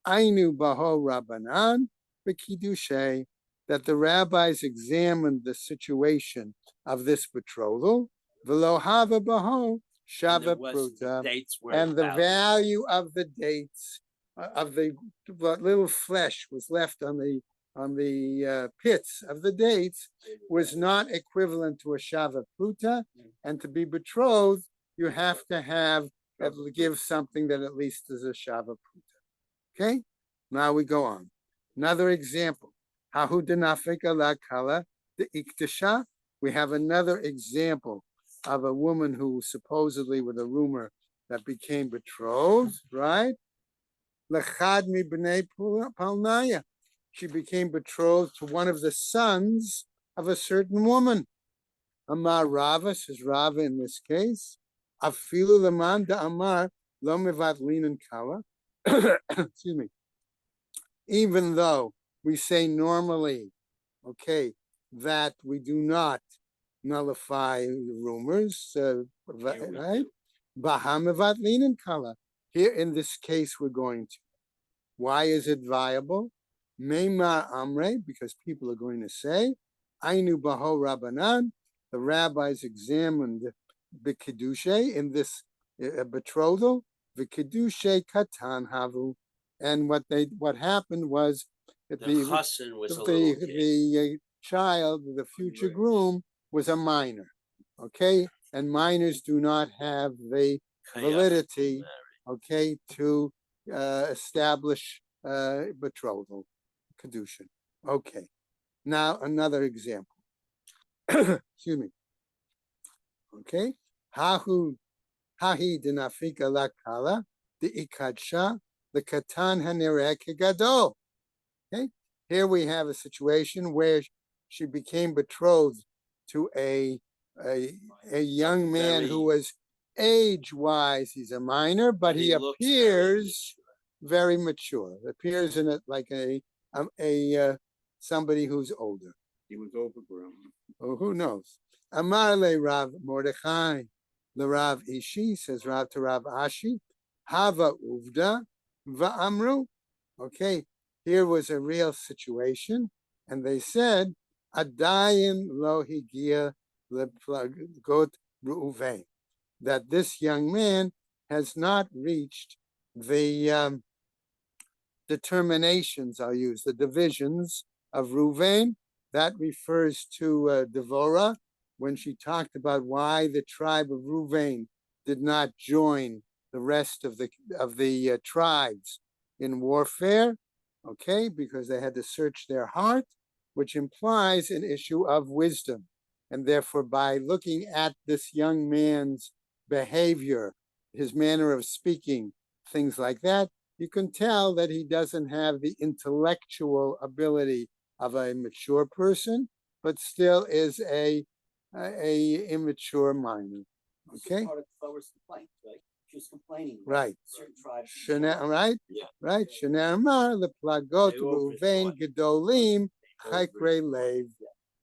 Ainu Baho Rabbanan B'Kiddushay, that the rabbis examined the situation of this betrothal, V'lo Hava Baho Shava Pruta, and the value of the dates of the little flesh was left on the pits of the dates was not equivalent to a shava pruta, and to be betrothed, you have to give something that at least is a shava pruta. Okay, now we go on. Another example. Hahu denafika la kala de iktasha. We have another example of a woman who supposedly, with a rumor, that became betrothed, right? Lechad mi b'nei palnaya. She became betrothed to one of the sons of a certain woman. Amar Rava, says Rava in this case, afilu leman da amar lo mevatlin and kala. Excuse me. Even though we say normally, okay, that we do not nullify the rumors, right? Baha mevatlin and kala. Here in this case, we're going to. Why is it viable? Meimar Amre, because people are going to say, Ainu Baho Rabbanan, the rabbis examined the Kedushe in this betrothal, the Kedushe Katan Havu, and what happened was that The chassan was a little kid. the child, the future groom, was a minor. Okay, and minors do not have the validity, okay, to establish betrothal, kedushin. Okay, now another example. Excuse me. Okay, hahi dinafika la kala the ikadsha the katan hanereh gadol. Okay, here we have a situation where she became betrothed to a young man who was age-wise, he's a minor, but he appears very mature. Appears in it like a somebody who's older. He was overgrown. Oh, who knows? Amar le Rav Mordechai, the Rav Ishi, says Rav to Rav Ashi, Hava Uvda Va'amru. Okay, here was a real situation, and they said, Adayin lo higia leplagot Reuven, that this young man has not reached the determinations, I'll use, the divisions of Reuven. That refers to Devorah, when she talked about why the tribe of Reuven did not join the rest of the tribes in warfare, okay, because they had to search their heart, which implies an issue of wisdom. And therefore, by looking at this young man's behavior, his manner of speaking, things like that, you can tell that he doesn't have the intellectual ability of a mature person, but still is a immature minor. Okay. Part of Chloe's complaint, right? She was complaining. Right. Certain tribes. Right? Yeah. Right. Shenamar the plagot They Reuven overthought. gedolim chakre lev.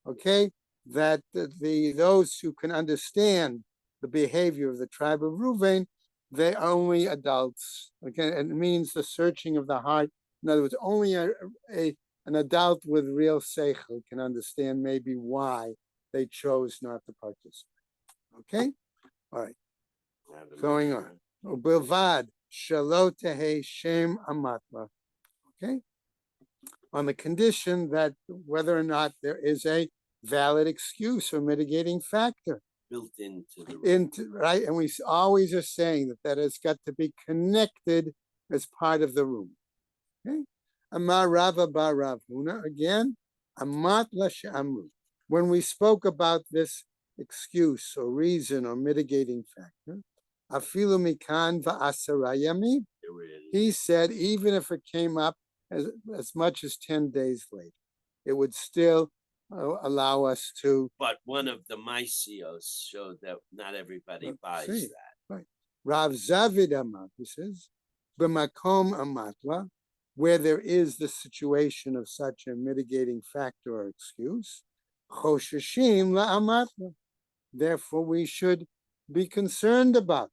Okay, that those who can understand the behavior of the tribe of Reuven, they are only adults. Okay, and it means the searching of the heart. In other words, only an adult with real seichel can understand maybe why they chose not to participate. Okay, all right, going on. Bilvad shalotehe shem amatla. Okay, on the condition that whether or not there is a valid excuse or mitigating factor built into the right, and we always are saying that has got to be connected as part of the room. Okay, Amar Rava Bar Rav Huna again. Amat Amru. When we spoke about this excuse or reason or mitigating factor, Afilu mikan va'asarayami. He said even if it came up as much as 10 days later, it would still allow us to. But one of the Mysios showed that not everybody buys that. Right. Rav Zavid Amat, he says, b'makom amatla, where there is the situation of such a mitigating factor or excuse, chosheshim la'amatla. Therefore, we should be concerned about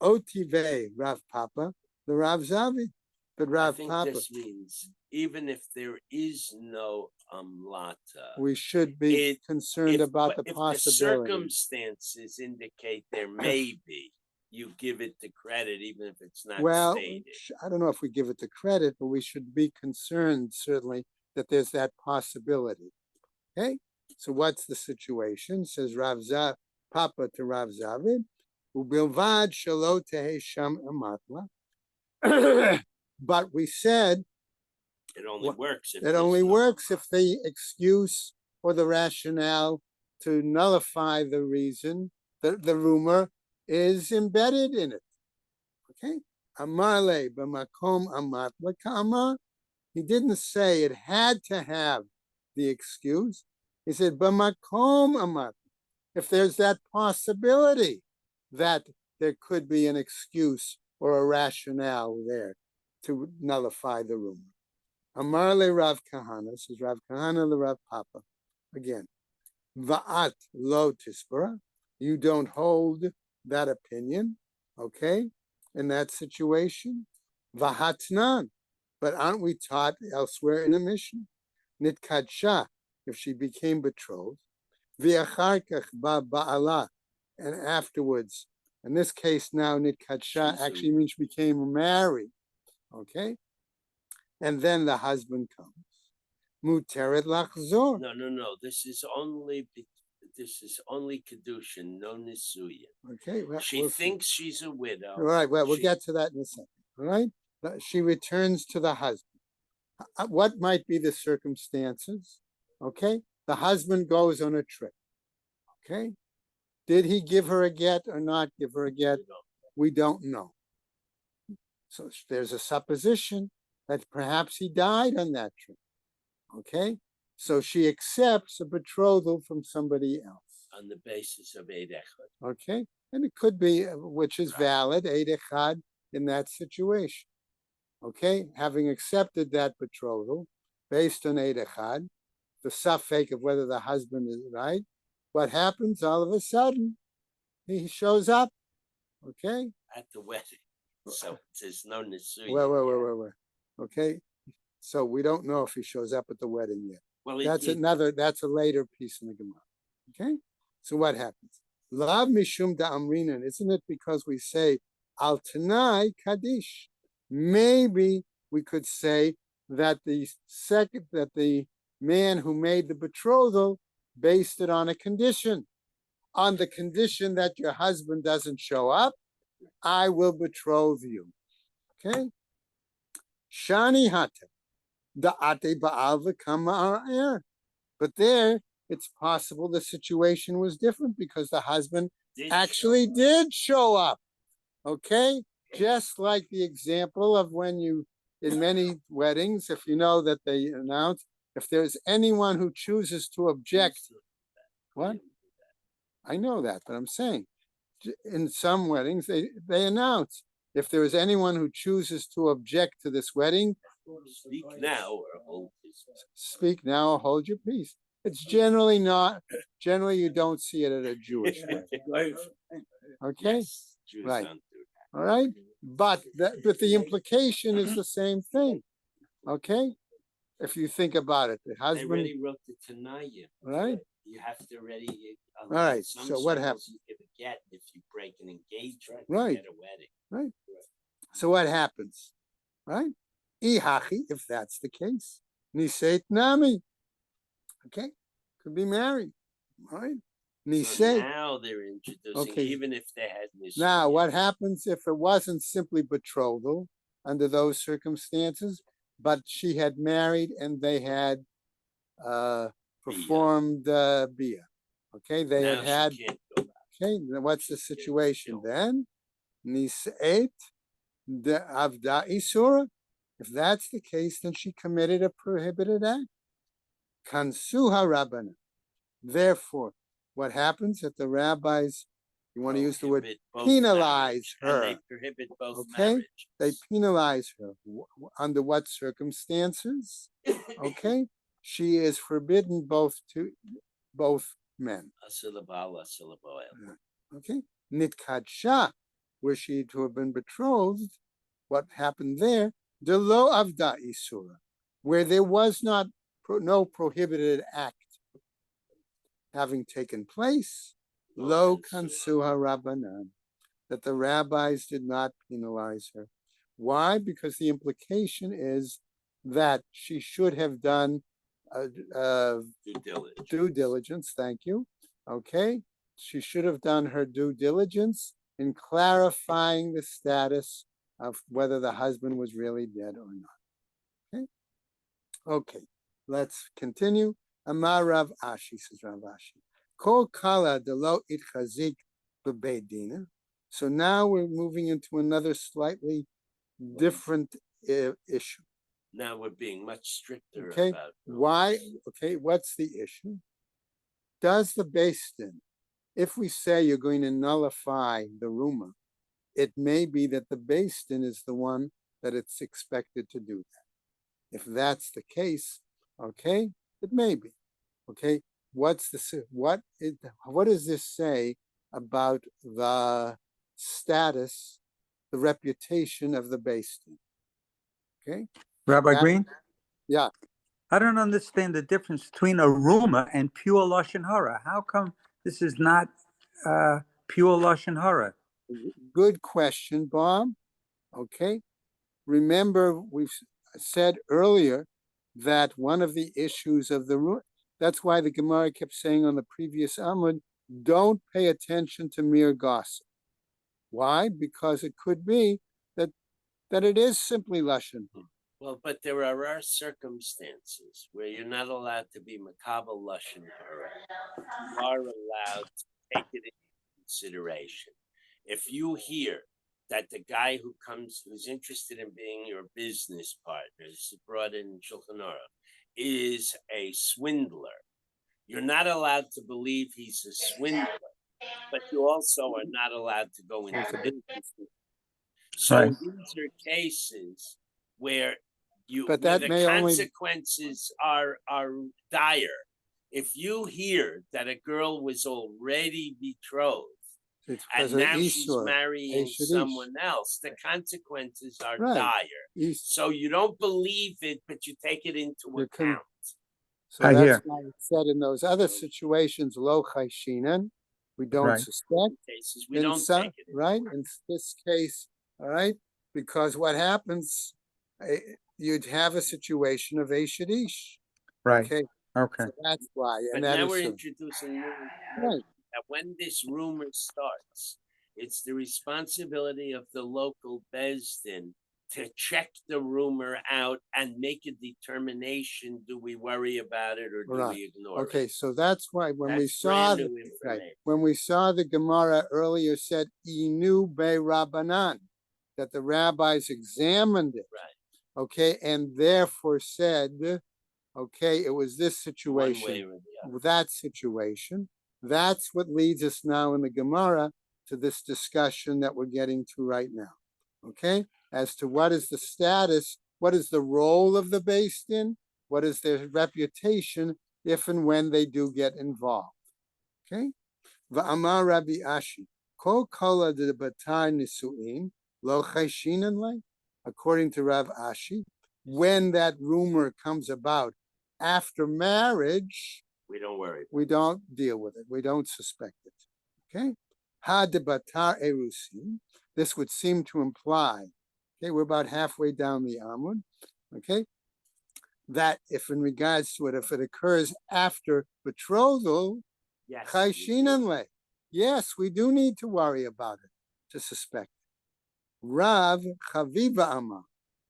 Otive Rav Papa, the Rav Zavid. But Rav I think Papa, this means even if there is no amlata, we should be concerned about the possibility. If the circumstances indicate there may be, you give it the credit even if it's not stated. I don't know if we give it the credit, but we should be concerned certainly that there's that possibility. Okay, so what's the situation? Says Rav Papa to Rav Zavid, ubilvad shalo tehe sham amatla. But we said it only works. If if the excuse or the rationale to nullify the reason, the rumor, is embedded in it. Okay, Amarle b'makom amat l'kama. He didn't say it had to have the excuse. He said b'makom amat. If there's that possibility that there could be an excuse or a rationale there to nullify the rumor. Amarle Rav Kahana, says Rav Kahana the Rav Papa, again, Va'at lo tispara, you don't hold that opinion, okay, in that situation. Vahatnan, But aren't we taught elsewhere in the mission? Nitkadsha, if she became betrothed, v'achar kach ba ba'ala, and afterwards, in this case now nitkadsha actually means she became married, okay? And then the husband comes. Muteret lachzor. No. This is only kedushin, no nisuyin. Okay, well, She we'll see. thinks she's a widow. All right, well, we'll She- get to that in a second. All right, she returns to the husband. What might be the circumstances? Okay, the husband goes on a trip. Okay, did he give her a get or not give her a get? We don't know. So there's a supposition that perhaps he died on that trip. Okay, so she accepts a betrothal from somebody else. On the basis of Eid Echad. Okay, and it could be, which is valid, Eid Echad in that situation. Okay, having accepted that betrothal based on Eid Echad, the suffix of whether the husband is right, what happens all of a sudden? He shows up. Okay, At the wedding. So there's no nisuyin. well. Okay, so we don't know if he shows up at the wedding yet. Well, That's a later piece in the Gemara. Okay, so what happens? Lav mishum da amrinan, isn't it because we say al tanai kaddish? Maybe we could say that the man who made the betrothal based it on a condition. On the condition that your husband doesn't show up, I will betroth you. Okay? Shani hata, da ate ba'al v'kama ar. But there, it's possible the situation was different because the husband actually did show up. Okay? Just like the example of when you, in many weddings, if you know that they announce, if there's anyone who chooses to object, what? I know that, but I'm saying, in some weddings, they announce, if there is anyone who chooses to object to this wedding, Speak now or hold his speak now or hold your peace. It's generally you don't see it at a Jewish wedding. Okay? Yes, Jews Right. don't do that. All right, but the implication is the same thing. Okay, if you think about it, the They husband, already wrote the Tanayim. right? You have to already. All right, some so what circles happens? You give a get if you break an engagement. Right. You get a wedding. So what happens, right? Ihachi, if that's the case, niseit nami. Okay, could be married, right? So Niseit. now they're introducing, Okay. even if they had this. Now, what happens if it wasn't simply betrothal under those circumstances, but she had married and they had performed bia? Okay, they now had. she can't go back. Okay, then what's the situation then? Nisait the avda isura. If that's the case, then she committed a prohibited act. Kansuha rabbana. Therefore, what happens at the rabbis? You want to use the word Prohibit both penalize marriage, and her. they prohibit both Okay? marriages. They penalize her. Under what circumstances? Okay, she is forbidden both men. Asilabal, asilaboel. Okay, nitkadsha, were she to have been betrothed, what happened there? The lo avda isura, where there was no prohibited act having taken place, lo kansuha rabbanan, that the rabbis did not penalize her. Why? Because the implication is that she should have done due diligence. Thank you. Okay, she should have done her due diligence in clarifying the status of whether the husband was really dead or not. Okay, let's continue. Amar Rav Ashi, says Rav Ashi. Kol kala de lo itchazik b'beidina. So now we're moving into another slightly different issue. Now we're being much stricter Okay, about why? Okay, what's the issue? Does the Beis Din, if we say you're going to nullify the rumor, it may be that the Beis Din is the one that it's expected to do that. If that's the case, okay, it may be. Okay, what does this say about the status, the reputation of the Beis Din? Okay, Rabbi That- Green? Yeah. I don't understand the difference between a rumor and pure Lashon Hara. How come this is not pure Lashon Hara? Good question, Bob. Okay. Remember, we've said earlier that one of the issues of the that's why the Gemara kept saying on the previous Amud, don't pay attention to mere gossip. Why? Because it could be that it is simply Lashon. Well, but there are circumstances where you're not allowed to be makabel lashon hara. You are allowed to take it into consideration. If you hear that the guy who's interested in being your business partner, this is brought in Shulchan Aruch, is a swindler, you're not allowed to believe he's a swindler, but you also are not allowed to go into business with him. So Right. these are cases where But where that the may only- consequences are dire. If you hear that a girl was already betrothed It's and because of now she's Ishur. marrying Eshedish. someone else, the consequences are Right. dire. Ish- So you don't believe it, but you take it into You can- account. So I that's hear. why it said in those other situations, lo chayshinan, we don't Right. suspect. Cases we In don't some, take it into right? In this case, all right, because what happens, you'd have a situation of Eshedish. Right. Okay, Okay. so that's why, But and that now is we're so. introducing new Right. that when this rumor starts, it's the responsibility of the local Besdin to check the rumor out and make a determination. Do we worry about it or do Right. we ignore Okay, it? so that's why when we That's saw brand the, new right, information. when we saw the Gemara earlier said Inu be Rabbanan, that the rabbis examined it. Right. Okay, and therefore said, okay, it was this One way situation, or the other. that situation. That's what leads us now in the Gemara to this discussion that we're getting to right now. Okay, as to what is the status, what is the role of the Beis Din, what is their reputation if and when they do get involved. Okay, Va'amar Rabbi Ashi, Kol Kola de Batar Nisuin, Lo Chayshinan Le, according to Rav Ashi, when that rumor comes about after marriage, We don't worry. we don't deal with it. We don't suspect it. Okay? Ha de batar erusin. This would seem to imply, okay, we're about halfway down the Amud, okay, that if in regards to it, if it occurs after betrothal, Yes. chayshinan le. Yes, we do need to worry about it, to suspect it. Rav Chaviva Amma.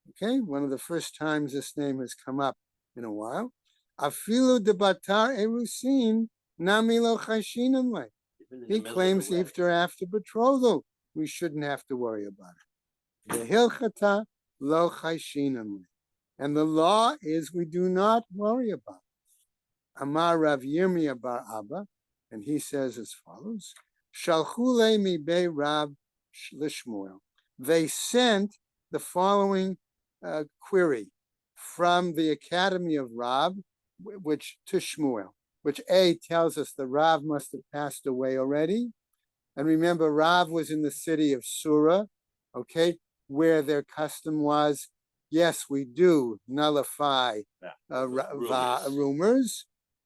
Okay, one of the first times this name has come up in a while. Afilu de batar erusin nami lo chayshinan le. He claims after betrothal, we shouldn't have to worry about it. The hilchata lo chayshinan le. And the law is we do not worry about it. Amar Rav Yirmiyah bar Abba, and he says as follows: Shalchule mi be Rav Lishmuel. They sent the following query from the Academy of Rav, which to Shmuel, which tells us the Rav must have passed away already. And remember, Rav was in the city of Surah, okay, where their custom was, yes, we do nullify rumors.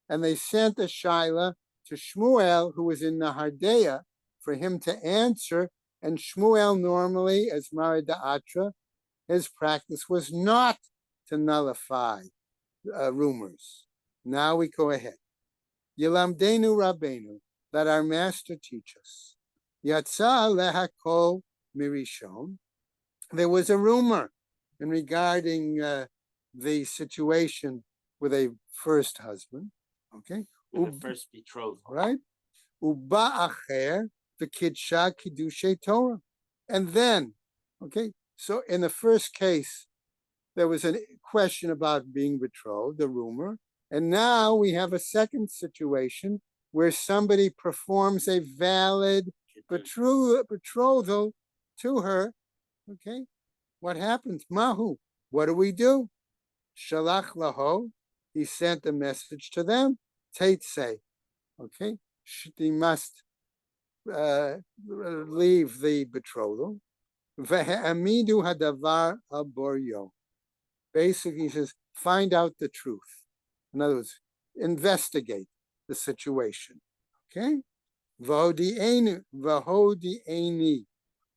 And they sent a Shaila to Shmuel, who was in Nahardea, for him to answer. And Shmuel normally, as Mara Da'atra, his practice was not to nullify rumors. Now we go ahead. Yilamdenu Rabbeinu, that our master teach us. Yatsa lehakol mirishon. There was a rumor in regarding the situation with a first husband. Okay, the first betrothal. Right. Uba acher the kidsha kiddushay Torah, and then, okay. So in the first case, there was a question about being betrothed, the rumor, and now we have a second situation where somebody performs a valid betrothal to her. Okay, what happens? Mahu, what do? Shalach laho, he sent a message to them. Teitzei, okay, she must leave the betrothal. Ve'amidu hadavar al boryo. Basically, he says, find out the truth. In other words, investigate the situation. Okay? Vahodi'eni,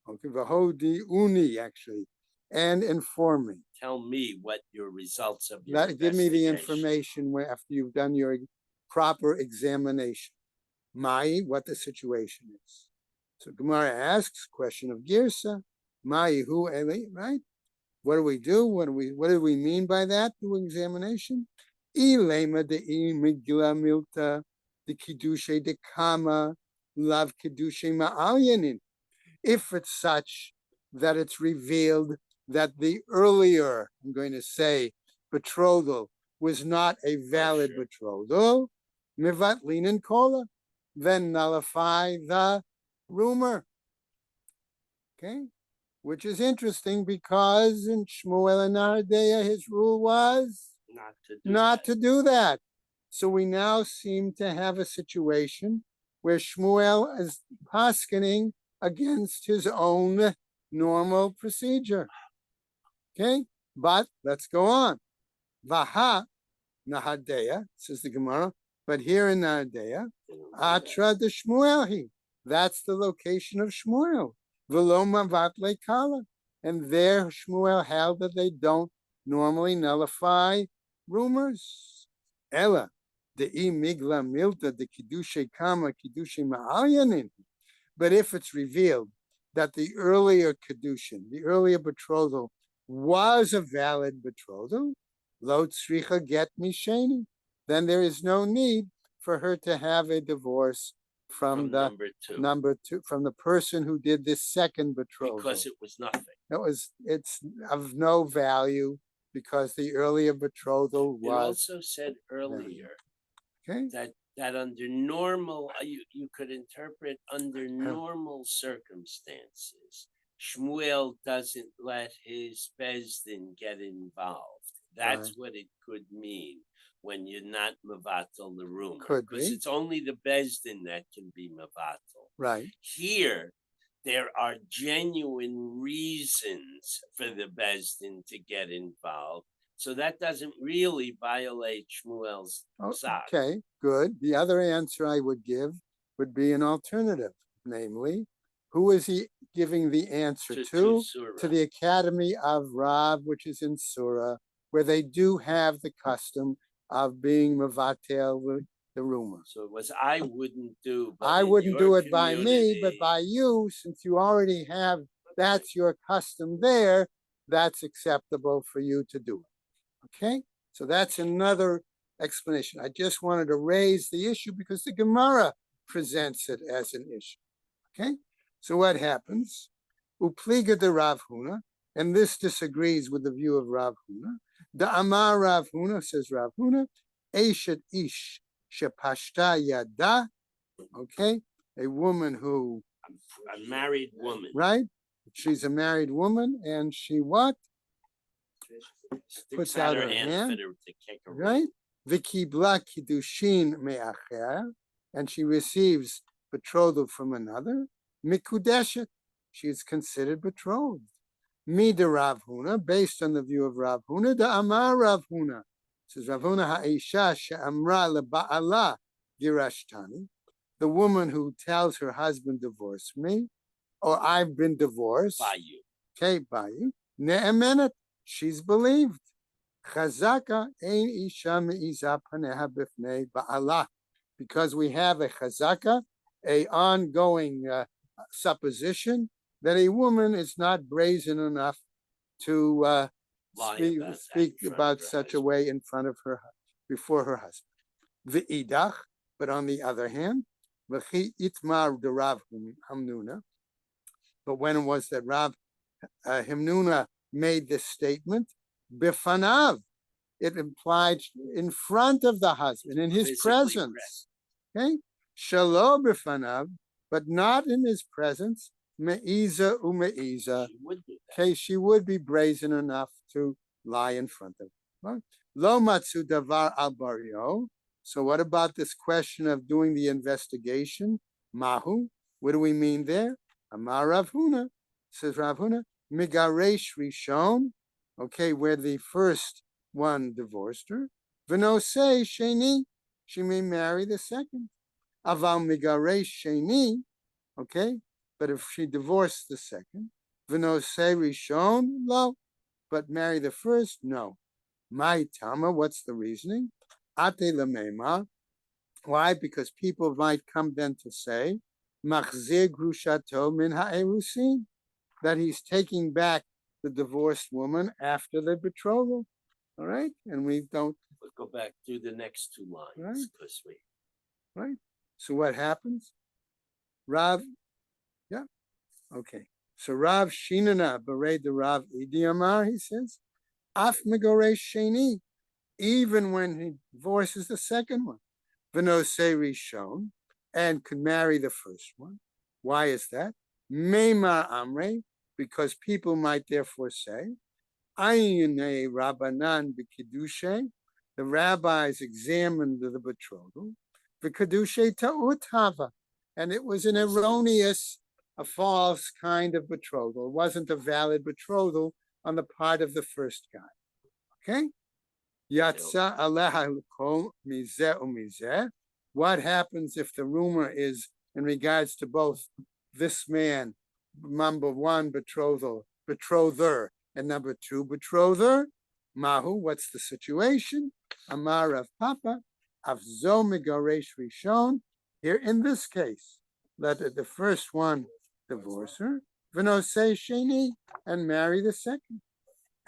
okay, vahodi'uni, actually, and inform me. Tell me what your results of your Give me the investigation. information after you've done your proper examination. Mai, what the situation is. So Gemara asks, question of Girsa, Mai hu eli, right? What do we do? What do we mean by that? Doing examination? Ilema de migla milta de kidushe de kama lav kidushe ma'alyanin. If it's such that it's revealed that the earlier, I'm going to say, betrothal was not a valid betrothal, mivat linen kola, then nullify the rumor. Okay? Which is interesting because in Shmuel and Naradeya, his rule was not to do that. So we now seem to have a situation where Shmuel is paskening against his own normal procedure. Okay, but let's go on. Vaha Nahadeya, says the Gemara, but here in Nahadeya, Atra de Shmuelhi, that's the location of Shmuel. Veloma Vatle Kala, and there Shmuel held that they don't normally nullify rumors. Ella, the migla milta de kidushe kama kidushe ma'alyanin. But if it's revealed that the earlier kedushin, the earlier betrothal, was a valid betrothal, lo tzricha get misheni, then there is no need for her to have a divorce from the number two, from the person who did this second betrothal. Because it was nothing. It's of no value because the earlier betrothal was. It also said earlier that under normal, you could interpret under normal circumstances, Shmuel doesn't let his Bezdin get involved. That's what it could mean when you're not mevatel the rumor. Because it's only the Bezdin that can be mevatel. Right. Here, there are genuine reasons for the Bezdin to get involved. So that doesn't really violate Shmuel's psak. Okay, good. The other answer I would give would be an alternative, namely, who is he giving the answer to? To the Academy of Rav, which is in Surah, where they do have the custom of being mevatel the rumor. So it was I wouldn't do. I wouldn't do it by me, but by you, since you already have, that's your custom there, that's acceptable for you to do it. Okay? So that's another explanation. I just wanted to raise the issue because the Gemara presents it as an issue. Okay? So what happens? Upliga de Rav Huna, and this disagrees with the view of Rav Huna. The Amar Rav Huna, says Rav Huna, Eshet Ish Shepashta Yada, okay? A woman who... A married woman. Right? She's a married woman, and she what? Puts out her hand, to kick her right? V'kibla kidushin me'acher, and she receives betrothal from another. Mikudeshet, she is considered betrothed. Mida Rav Huna, based on the view of Rav Huna, the Amar Rav Huna. Says Rav Huna ha'isha she'amra leba'ala girashtani, the woman who tells her husband, divorce me, or I've been divorced. By you. Okay, by you. Ne'emenet, she's believed. Chazaka ein isha me'iza paneha b'fnei ba'ala, because we have a chazaka, a ongoing supposition that a woman is not brazen enough to speak about such a way in front of her, before her husband. V'idach, but on the other hand, v'chi itmar de Rav Hamnuna, but when it was that Rav Hamnuna made this statement, bifanav, it implied in front of the husband, in his presence. Okay? Shalom bifanav, but not in his presence. Me'iza u'me'iza. Okay, she would be brazen enough to lie in front of him. Lo matzu davar al bario. So what about this question of doing the investigation? Mahu. What do we mean there? Amar Rav Huna, says Rav Huna, migaresh rishon okay, where the first one divorced her. V'nosei sheni, she may marry the second. Aval migaresh sheni, okay, but if she divorced the second, v'nosei rishon, lo, but marry the first, no. My tama, what's the reasoning? Ate lemema. Why? Because people might come then to say, machzir grushato min ha'erusin, that he's taking back the divorced woman after the betrothal. All right, and we don't. We'll go back through the next two lines Right. because we. Right. So what happens? Rav, yeah, okay. So Rav Shinana Bered the Rav Idi he says, Af Megore Sheni, even when he divorces the second one, V'nosei Rishon, and could marry the first one. Why is that? Meima Amre, because people might therefore say, Ayine Rabbanan B'Kiddushe, the rabbis examined the betrothal, the Kiddushe Ta'ut Hava, and it was an erroneous, a false kind of betrothal. It wasn't a valid betrothal on the part of the first guy. Okay? Yatsa aleha kol mizeh umizeh. What happens if the rumor is in regards to both this man, number one, betrother, and number two, betrother? Mahu, what's the situation? Amar of Papa, Avzo Megaresh Rishon. Here in this case, let the first one divorce her, V'nosei Sheni, and marry the second.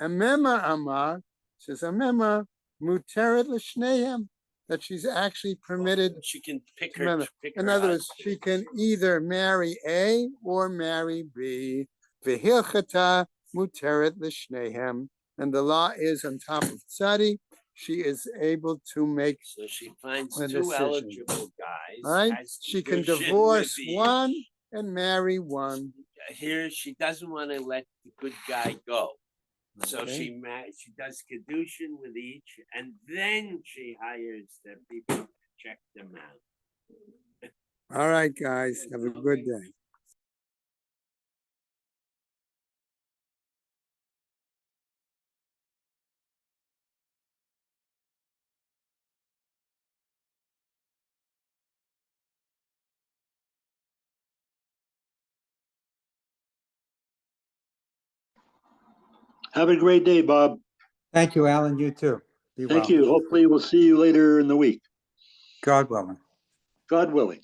Amema Amar says Amema Muteret l'Shneim, that she's actually permitted. She can pick Remember, her. Pick in her other out. words, she can either marry A or marry B. V'hilchata muteret l'Shneim, and the law is on top of tzadi. She is able to make. So she finds a two decision. eligible guys. All right, has she can condition divorce with each. one and marry one. Here, she doesn't want to let the good guy go. So Okay. she does kedushin with each, and then she hires the people to check them out. All right, guys, have a good day. Have a great day, Bob. Thank you, Alan. You too. Be Thank well. you. Hopefully we'll see you later in the week, God willing. God willing.